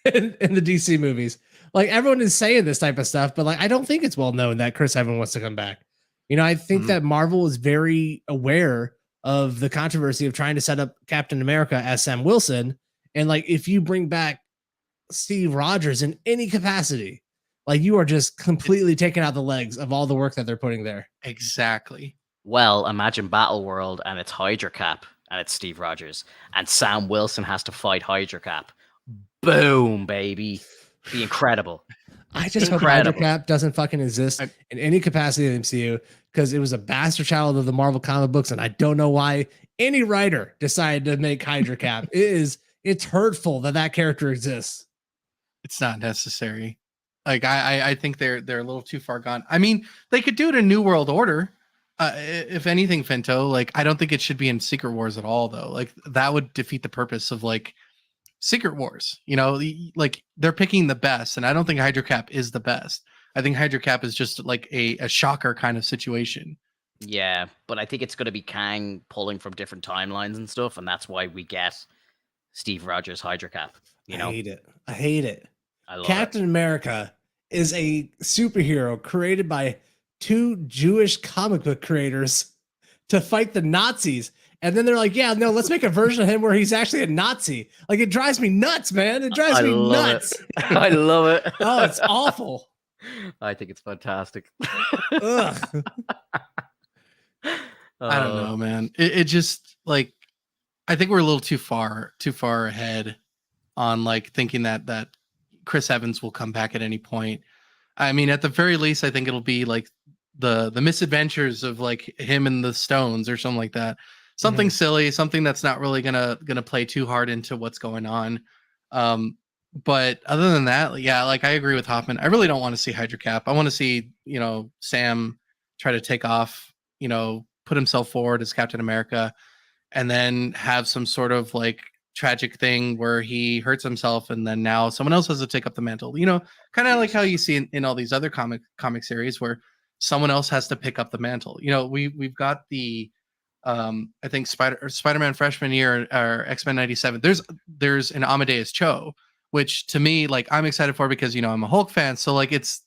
in the DC movies. Like everyone is saying this type of stuff, but like I don't think it's well known that Chris Evans wants to come back. I think that Marvel is very aware of the controversy of trying to set up Captain America as Sam Wilson. And like if you bring back Steve Rogers in any capacity, like you are just completely taking out the legs of all the work that they're putting there. Exactly. Well, imagine Battle World and it's Hydra Cap and it's Steve Rogers and Sam Wilson has to fight Hydra Cap. Boom, baby. Be incredible. I just hope Hydra Cap doesn't fucking exist in any capacity in the MCU because it was a bastard child of the Marvel comic books, and I don't know why any writer decided to make Hydra Cap. It's hurtful that character exists. It's not necessary. Like I think they're a little too far gone. I mean, they could do it in New World Order. If anything, Finto, like I don't think it should be in Secret Wars at all, though. Like that would defeat the purpose of like Secret Wars. Like they're picking the best, and I don't think Hydra Cap is the best. I think Hydra Cap is just like a shocker kind of situation. Yeah, but I think it's going to be Kang pulling from different timelines and stuff, and that's why we get Steve Rogers Hydra Cap. I hate it. I love Captain America is a superhero created by two Jewish comic book creators to fight the Nazis. And then they're like, yeah, no, let's make a version of him where he's actually a Nazi. Like, it drives me nuts, man. It drives me nuts. I love it. Oh, it's awful. I think it's fantastic. Ugh. I don't know, man. It just like, I think we're a little too far ahead on like thinking that Chris Evans will come back at any point. I mean, at the very least, I think it'll be like the misadventures of like him and the Stones or something like that. Something silly, something that's not really gonna play too hard into what's going on. But other than that, yeah, like I agree with Hoffman. I really don't want to see Hydra Cap. I want to see, Sam try to take off, put himself forward as Captain America, and then have some sort of like tragic thing where he hurts himself, and then now someone else has to take up the mantle. Kind of like how you see in all these other comic series where someone else has to pick up the mantle. We've got the I think Spider-Man freshman year or X-Men 97. There's an Amadeus Cho, which to me, like, I'm excited for because I'm a Hulk fan. So like it's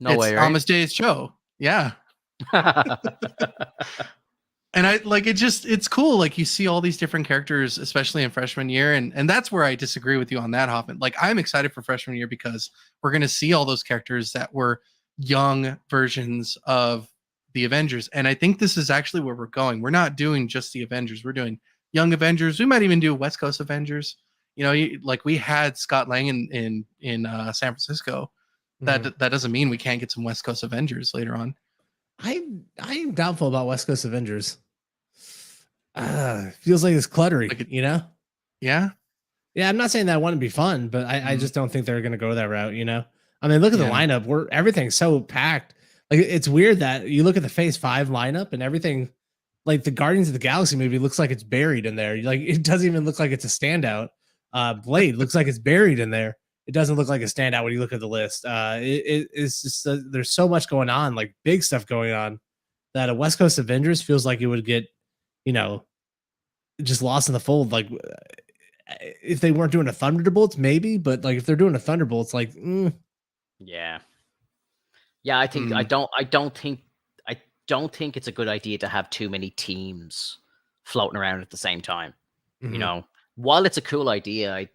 right? Amadeus Cho. Yeah. And I like it. It's cool. Like you see all these different characters, especially in freshman year. And that's where I disagree with you on that, Hoffman. Like I'm excited for freshman year because we're going to see all those characters that were young versions of the Avengers. And I think this is actually where we're going. We're not doing just the Avengers. We're doing young Avengers. We might even do West Coast Avengers. Like we had Scott Lang in San Francisco. That doesn't mean we can't get some West Coast Avengers later on. I am doubtful about West Coast Avengers. Feels like it's cluttery, Yeah. Yeah, I'm not saying that wouldn't be fun, but I just don't think they're going to go that route, I mean, look at the lineup. Everything's so packed. Like it's weird that you look at the Phase 5 lineup and everything, like the Guardians of the Galaxy movie looks like it's buried in there. Like it doesn't even look like it's a standout. Blade looks like it's buried in there. It doesn't look like a standout when you look at the list. It's just there's so much going on, like big stuff going on, that a West Coast Avengers feels like it would get, just lost in the fold. Like if they weren't doing a Thunderbolts, maybe, but like if they're doing a Thunderbolts, like yeah, I think I don't think it's a good idea to have too many teams floating around at the same time. while it's a cool idea,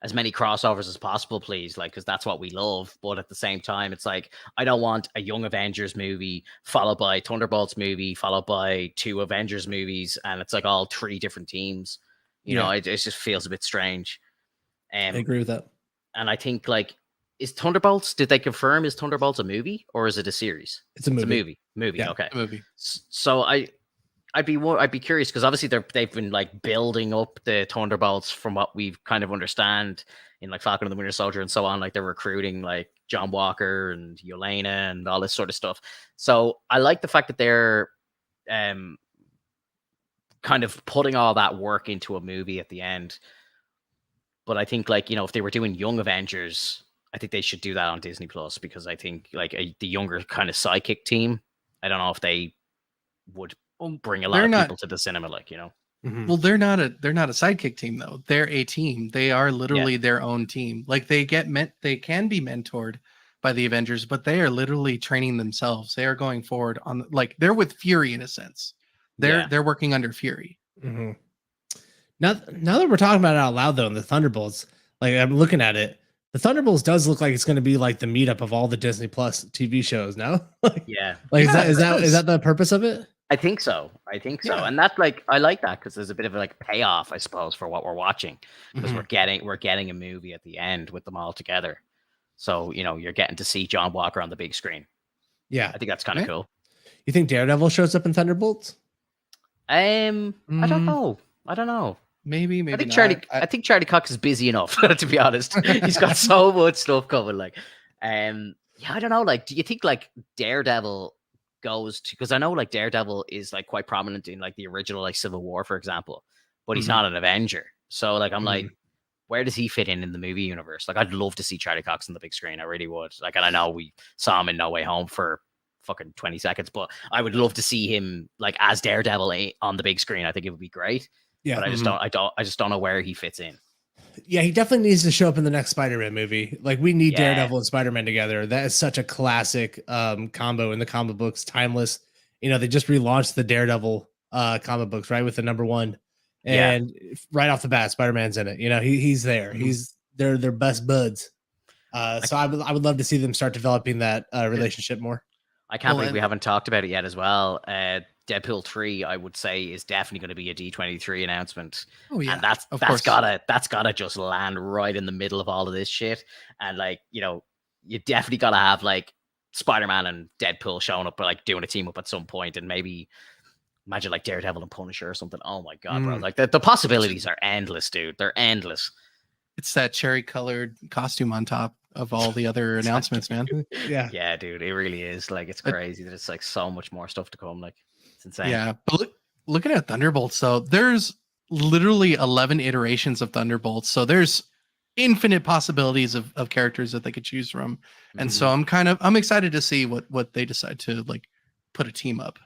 as many crossovers as possible, please, like, because that's what we love. But at the same time, it's like, I don't want a Young Avengers movie followed by Thunderbolts movie followed by 2 Avengers movies, and it's like all 3 different teams. It just feels a bit strange. I agree with that. And I think, like, is Thunderbolts? Did they confirm is Thunderbolts a movie or is it a series? It's a movie. Yeah, okay. A movie. So I'd be curious, because obviously they've been like building up the Thunderbolts from what we've kind of understand in like Falcon and the Winter Soldier and so on. Like, they're recruiting like John Walker and Yelena and all this sort of stuff. So I like the fact that they're kind of putting all that work into a movie at the end. But I think, like, if they were doing Young Avengers, I think they should do that on Disney Plus, because I think like the younger kind of sidekick team, I don't know if they would bring a lot of people to the cinema, like, Mm-hmm. Well, they're not a sidekick team though. They're a team. They are literally their own team. Like, they can be mentored by the Avengers, but they are literally training themselves. They are going forward on, like, they're with Fury in a sense. They're working under Fury. Mm-hmm. Now that we're talking about it out loud though, in the Thunderbolts, like, I'm looking at it, the Thunderbolts does look like it's going to be like the meetup of all the Disney Plus TV shows now. Is that the purpose of it? I think so. And that's, like, I like that, because there's a bit of like payoff, I suppose, for what we're watching, because we're getting a movie at the end with them all together. So, you're getting to see John Walker on the big screen. Yeah. I think that's kind of cool. You think Daredevil shows up in Thunderbolts? I don't know. Maybe I think not. I think Charlie Cox is busy enough, to be honest. He's got so much stuff coming. Like, I don't know. Like, do you think like Daredevil goes to, because I know like Daredevil is like quite prominent in like the original like Civil War, for example, but he's not an Avenger. So like, I'm like, where does he fit in the movie universe? Like, I'd love to see Charlie Cox on the big screen. I really would. Like, and I know we saw him in No Way Home for fucking 20 seconds, but I would love to see him like as Daredevil on the big screen. I think it would be great. Yeah, but I just don't know where he fits in. Yeah, he definitely needs to show up in the next Spider-Man movie. Like, we need Daredevil and Spider-Man together. That is such a classic combo in the comic books, timeless. They just relaunched the Daredevil comic books, right, with the #1, and right off the bat, Spider-Man's in it. He's there. They're best buds. So I would love to see them start developing that relationship more. I can't believe we haven't talked about it yet as well. Deadpool 3, I would say, is definitely going to be a D23 announcement. Oh yeah, and that's gotta just land right in the middle of all of this shit. And like, you definitely gotta have like Spider-Man and Deadpool showing up, or like doing a team up at some point, and maybe imagine like Daredevil and Punisher or something. Oh my god, bro! Like the possibilities are endless, dude. They're endless. It's that cherry-colored costume on top of all the other announcements, man. Yeah, dude, it really is. Like, it's crazy. There's like so much more stuff to come. Like, it's insane. Yeah, but looking at Thunderbolts, though, there's literally 11 iterations of Thunderbolts. So there's infinite possibilities of characters that they could choose from. And so I'm excited to see what they decide to like put a team up.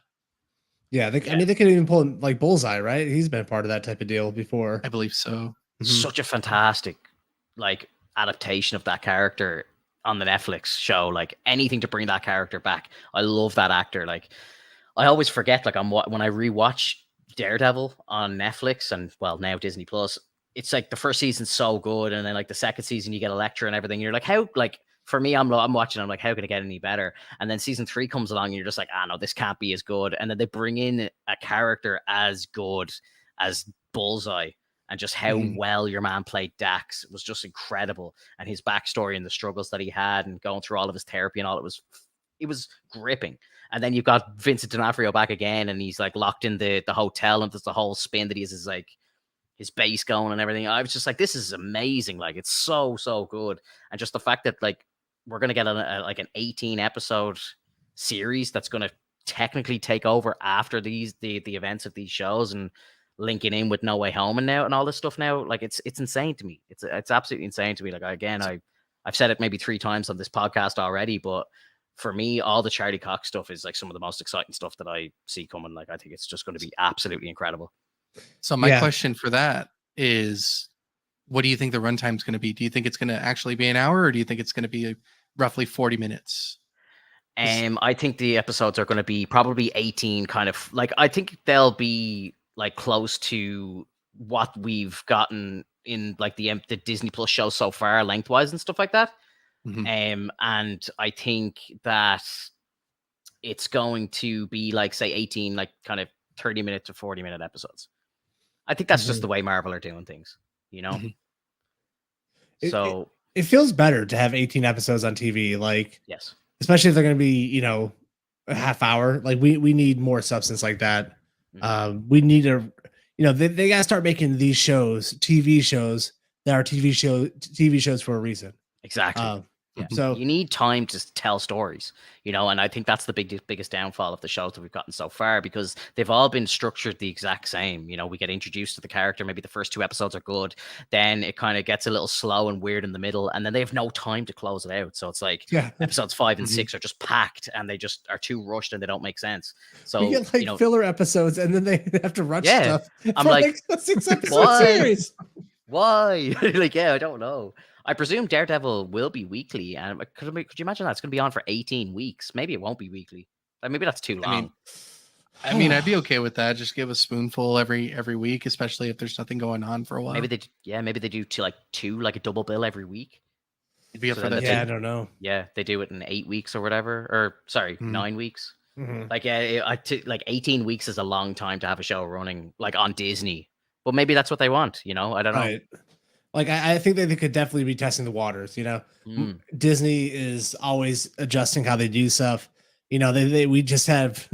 Yeah, I mean, they could even pull like Bullseye, right? He's been part of that type of deal before. I believe so. Such a fantastic like adaptation of that character on the Netflix show. Like, anything to bring that character back. I love that actor. Like, I always forget, like, when I rewatch Daredevil on Netflix and, well, now Disney Plus, it's like the first season's so good, and then like the second season you get a lecture and everything. You're like, how, like, for me, I'm watching, I'm like, how can it get any better? And then season 3 comes along and you're just like, no, this can't be as good. And then they bring in a character as good as Bullseye, and just how well your man played Dax was just incredible. And his backstory and the struggles that he had and going through all of his therapy and all, it was gripping. And then you've got Vincent D'Onofrio back again, and he's like locked in the hotel, and there's the whole spin that he has his base going and everything. I was just like, this is amazing. Like, it's so good. And just the fact that like we're gonna get an 18 episode series that's gonna technically take over after the events of these shows, and linking in with No Way Home and all this stuff now. Like, it's insane to me. It's absolutely insane to me. Like, again, I've said it maybe 3 times on this podcast already, but for me, all the Charlie Cox stuff is like some of the most exciting stuff that I see coming. Like, I think it's just going to be absolutely incredible. So my question for that is, what do you think the runtime is going to be? Do you think it's going to actually be an hour, or do you think it's going to be roughly 40 minutes? I think the episodes are going to be probably 18, kind of like, I think they'll be like close to what we've gotten in like the Disney Plus show so far, lengthwise and stuff like that. And I think that it's going to be like, say, 18, like kind of 30-minute to 40-minute episodes. I think that's just the way Marvel are doing things, you know? So it feels better to have 18 episodes on TV, like, yes, especially if they're going to be, you know, a half hour. Like we need more substance like that. We need to, you know, they got to start making these shows, TV shows that are TV shows for a reason. Exactly. Yeah. So you need time to tell stories, you know, and I think that's the biggest downfall of the shows that we've gotten so far, because they've all been structured the exact same. You know, we get introduced to the character, maybe the first 2 episodes are good, then it kind of gets a little slow and weird in the middle, and then they have no time to close it out. So it's like episodes 5 and 6 are just packed, and they just are too rushed and they don't make sense. So we get like, you know, filler episodes, and then they have to rush stuff. I'm like a 6-episode series. Why? Like, I don't know. I presume Daredevil will be weekly, and could you imagine that it's going to be on for 18 weeks? Maybe it won't be weekly. Like, maybe that's too long. I mean, I'd be okay with that. Just give a spoonful every week, especially if there's nothing going on for a while. Maybe they do two, like a double bill every week. It'd be up for that. I don't know. Yeah, they do it in 8 weeks or whatever, or sorry, 9 weeks. Like, like 18 weeks is a long time to have a show running, like on Disney. But maybe that's what they want, you know? I don't know. Like, I think that they could definitely be testing the waters, you know? Disney is always adjusting how they do stuff. You know, we just have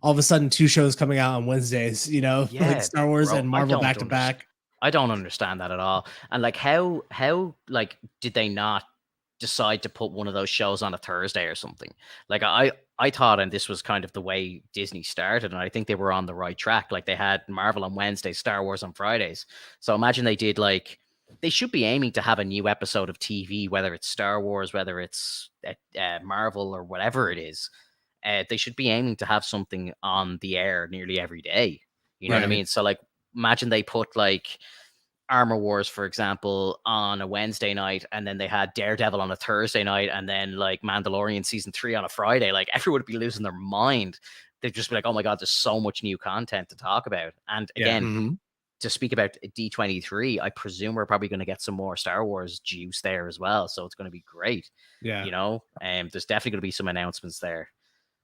all of a sudden 2 shows coming out on Wednesdays, you know, like Star Wars and Marvel back to back. I don't understand that at all. And like, how like, did they not decide to put one of those shows on a Thursday or something? Like, I thought, and this was kind of the way Disney started, and I think they were on the right track. Like, they had Marvel on Wednesdays, Star Wars on Fridays. So imagine they did, like, they should be aiming to have a new episode of TV, whether it's Star Wars, whether it's Marvel or whatever it is. They should be aiming to have something on the air nearly every day. You know what I mean? So like, imagine they put like Armor Wars, for example, on a Wednesday night, and then they had Daredevil on a Thursday night, and then like Mandalorian season 3 on a Friday. Like, everyone would be losing their mind. They'd just be like, oh my God, there's so much new content to talk about. And again, to speak about D23, I presume we're probably going to get some more Star Wars juice there as well. So it's going to be great. Yeah. You know, there's definitely going to be some announcements there.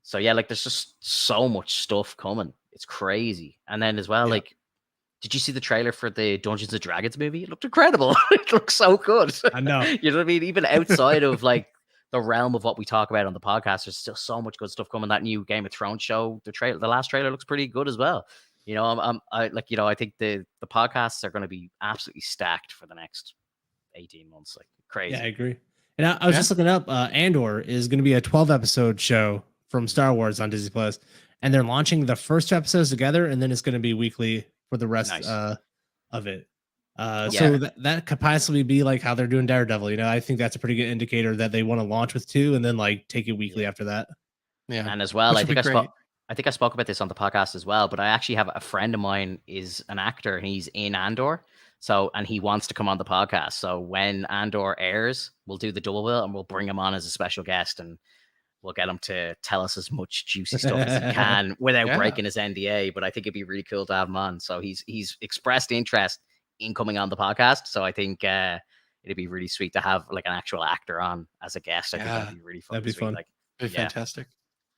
So yeah, like, there's just so much stuff coming. It's crazy. And then as well, like, did you see the trailer for the Dungeons and Dragons movie? It looked incredible. It looks so good. I know. You know what I mean? Even outside of like the realm of what we talk about on the podcast, there's still so much good stuff coming. That new Game of Thrones show, the last trailer looks pretty good as well. You know, I like, you know, I think the podcasts are going to be absolutely stacked for the next 18 months. Like, crazy. Yeah, I agree. And I was just looking up, Andor is going to be a 12-episode show from Star Wars on Disney Plus, and they're launching the first 2 episodes together, and then it's going to be weekly for the rest of it. So that could possibly be like how they're doing Daredevil. You know, I think that's a pretty good indicator that they want to launch with 2 and then like take it weekly after that. Yeah, and as well, I think I spoke about this on the podcast as well, but I actually have a friend of mine is an actor, and he's in Andor. So, and he wants to come on the podcast. So when Andor airs, we'll do the double bill, and we'll bring him on as a special guest, and we'll get him to tell us as much juicy stuff as he can without breaking his NDA. But I think it'd be really cool to have him on. So he's expressed interest in coming on the podcast. So I think it'd be really sweet to have like an actual actor on as a guest. I think that'd be really fun. That'd be fun. Like, it'd be fantastic.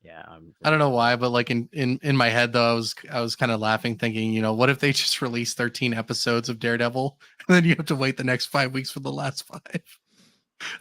Yeah, I don't know why, but like in my head though, I was kind of laughing, thinking, you know, what if they just release 13 episodes of Daredevil, and then you have to wait the next 5 weeks for the last 5?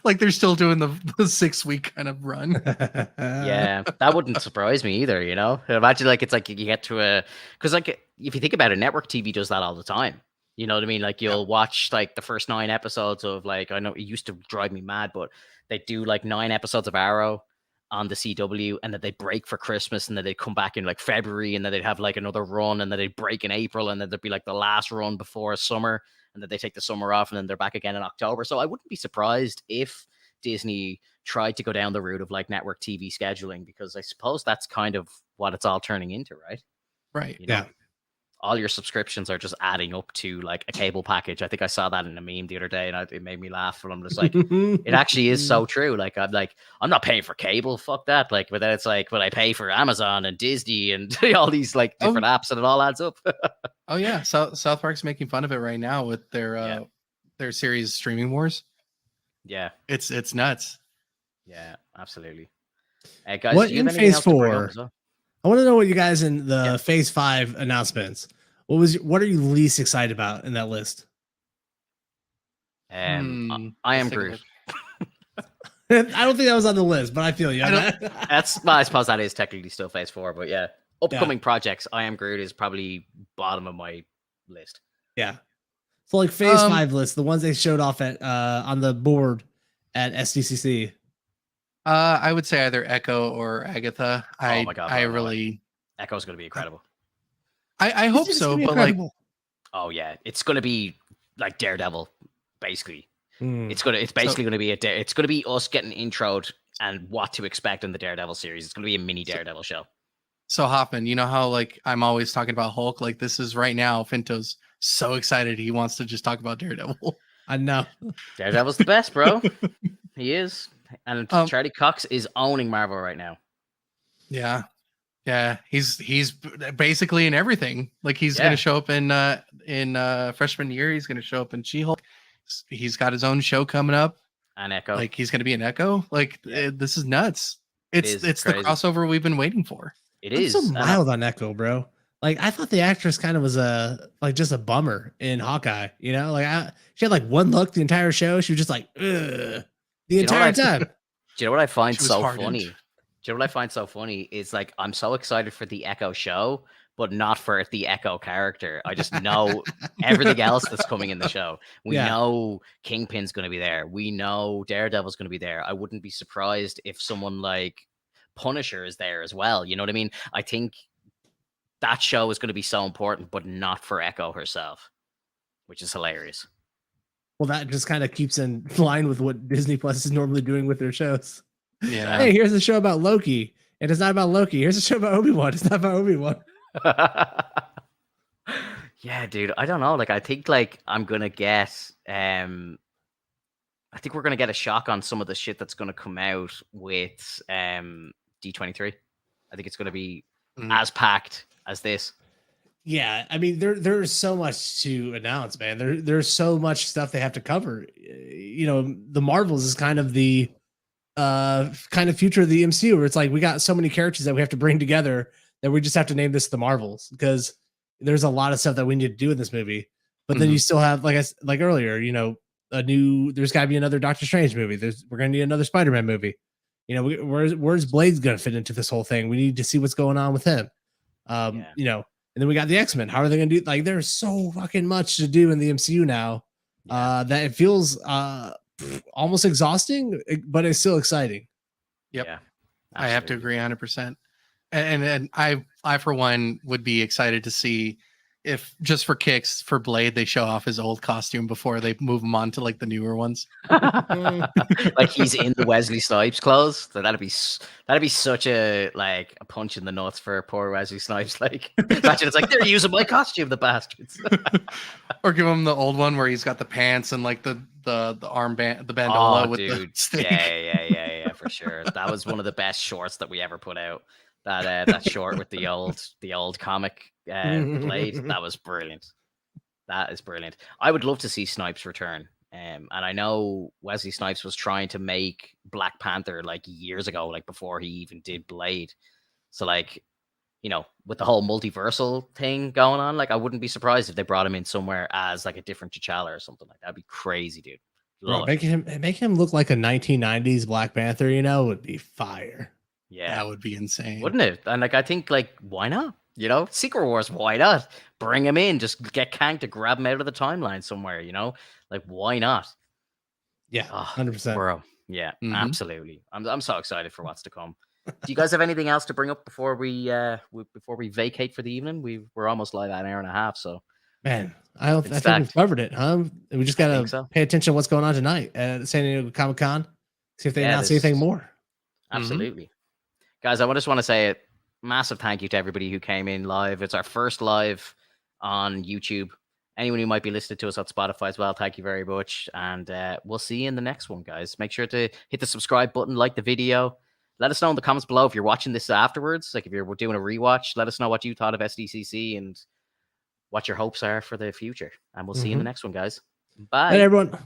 Like, they're still doing the 6-week kind of run. Yeah, that wouldn't surprise me either. You know, imagine like it's like you get to because like if you think about it, network TV does that all the time. You know what I mean? Like, you'll watch like the first 9 episodes of, like, I know it used to drive me mad, but they do like 9 episodes of Arrow on the CW, and then they break for Christmas, and then they come back in like February, and then they'd have like another run, and then they'd break in April, and then there'd be like the last run before summer, and then they take the summer off, and then they're back again in October. So I wouldn't be surprised if Disney tried to go down the route of like network TV scheduling, because I suppose that's kind of what it's all turning into, right? Right. You know? Yeah. all your subscriptions are just adding up to like a cable package. I think I saw that in a meme the other day, and it made me laugh. And I'm just like, it actually is so true. Like, I'm not paying for cable. Fuck that. Like, but then it's like, but I pay for Amazon and Disney and all these like different apps, and it all adds up. Oh yeah, South Park's making fun of it right now with their series Streaming Wars. Yeah, it's nuts. Yeah, absolutely. Guys, what do you have in anything Phase else to bring up 4? as well? I want to know what you guys in the Phase 5 announcements. What are you least excited about in that list? I am Groot. I don't think that was on the list, but I feel you. I suppose that is technically still Phase 4, but yeah. Upcoming projects, I Am Groot is probably bottom of my list. Yeah. So like Phase 5 list, the ones they showed off at on the board at SDCC. I would say either Echo or Agatha. Oh my god! Echo's going to be incredible. I hope so, but incredible. Like, oh yeah, it's going to be like Daredevil, basically. It's basically going to be it's going to be us getting introed and what to expect in the Daredevil series. It's going to be a mini Daredevil show. So Hoffman, you know how like I'm always talking about Hulk. Like this is right now. Finto's so excited he wants to just talk about Daredevil. I know. Daredevil's the best, bro. He is. And Charlie Cox is owning Marvel right now. Yeah. He's basically in everything. Like he's going to show up in freshman year. He's going to show up in She-Hulk. He's got his own show coming up. And Echo. Like he's going to be an Echo. Like this is nuts. It's the crossover we've been waiting for. I'm so mild on Echo, bro. Like I thought the actress kind of was just a bummer in Hawkeye. You know, like she had like one look the entire show. She was just like, ugh. The entire time. Do you know what I find so funny? Do you know what I find so funny is like I'm so excited for the Echo show, but not for the Echo character. I just know everything else that's coming in the show. We know Kingpin's going to be there. We know Daredevil's going to be there. I wouldn't be surprised if someone like Punisher is there as well. You know what I mean? I think that show is going to be so important, but not for Echo herself, which is hilarious. Well, that just kind of keeps in line with what Disney Plus is normally doing with their shows. Yeah. Hey, here's a show about Loki. And it's not about Loki. Here's a show about Obi-Wan. It's not about Obi-Wan. Yeah, dude. I don't know. Like, I think like I'm gonna get I think we're gonna get a shock on some of the shit that's gonna come out with D23. I think it's gonna be as packed as this. Yeah, I mean, there's so much to announce, man. There's so much stuff they have to cover. You know, the Marvels is kind of the future of the MCU, where it's like we got so many characters that we have to bring together that we just have to name this the Marvels, because there's a lot of stuff that we need to do in this movie. But then you still have, like earlier, you know, there's got to be another Doctor Strange movie. We're gonna need another Spider-Man movie. You know, where's Blade's gonna fit into this whole thing? We need to see what's going on with him. You know. And then we got the X-Men. How are they going to do? Like, there's so fucking much to do in the MCU now that it feels almost exhausting, but it's still exciting. Yep. Yeah, I have to agree 100%. And I for one would be excited to see if just for kicks for Blade they show off his old costume before they move him on to like the newer ones. Like he's in the Wesley Snipes clothes. So that'd be such a like a punch in the nuts for poor Wesley Snipes. Like imagine it's like they're using my costume, the bastards. Or give him the old one where he's got the pants and like the armband, the bandola with the stick. Yeah, for sure. That was one of the best shorts that we ever put out. That short with the old comic Blade, that was brilliant. That is brilliant. I would love to see Snipes return. And I know Wesley Snipes was trying to make Black Panther like years ago, like before he even did Blade. So like, you know, with the whole multiversal thing going on, like I wouldn't be surprised if they brought him in somewhere as like a different T'Challa or something like that. That'd be crazy, dude. Bro, make him look like a 1990s Black Panther, you know, would be fire. Yeah, that would be insane, wouldn't it? And like, I think like, why not? You know, Secret Wars, why not? Bring him in, just get Kang to grab him out of the timeline somewhere. You know, like why not? Yeah, 100%, bro. Yeah, absolutely. I'm so excited for what's to come. Do you guys have anything else to bring up before we vacate for the evening? We're almost like an hour and a half, so. Man, I think we've covered it, huh? We just gotta pay attention to what's going on tonight at San Diego Comic-Con. See if they announce anything more. Absolutely. Guys, I just want to say a massive thank you to everybody who came in live. It's our first live on YouTube. Anyone who might be listening to us on Spotify as well, thank you very much. And we'll see you in the next one, guys. Make sure to hit the subscribe button, like the video. Let us know in the comments below if you're watching this afterwards. Like if you're doing a rewatch, let us know what you thought of SDCC and what your hopes are for the future. And we'll see you in the next one, guys. Bye. And everyone.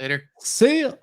Later. See you.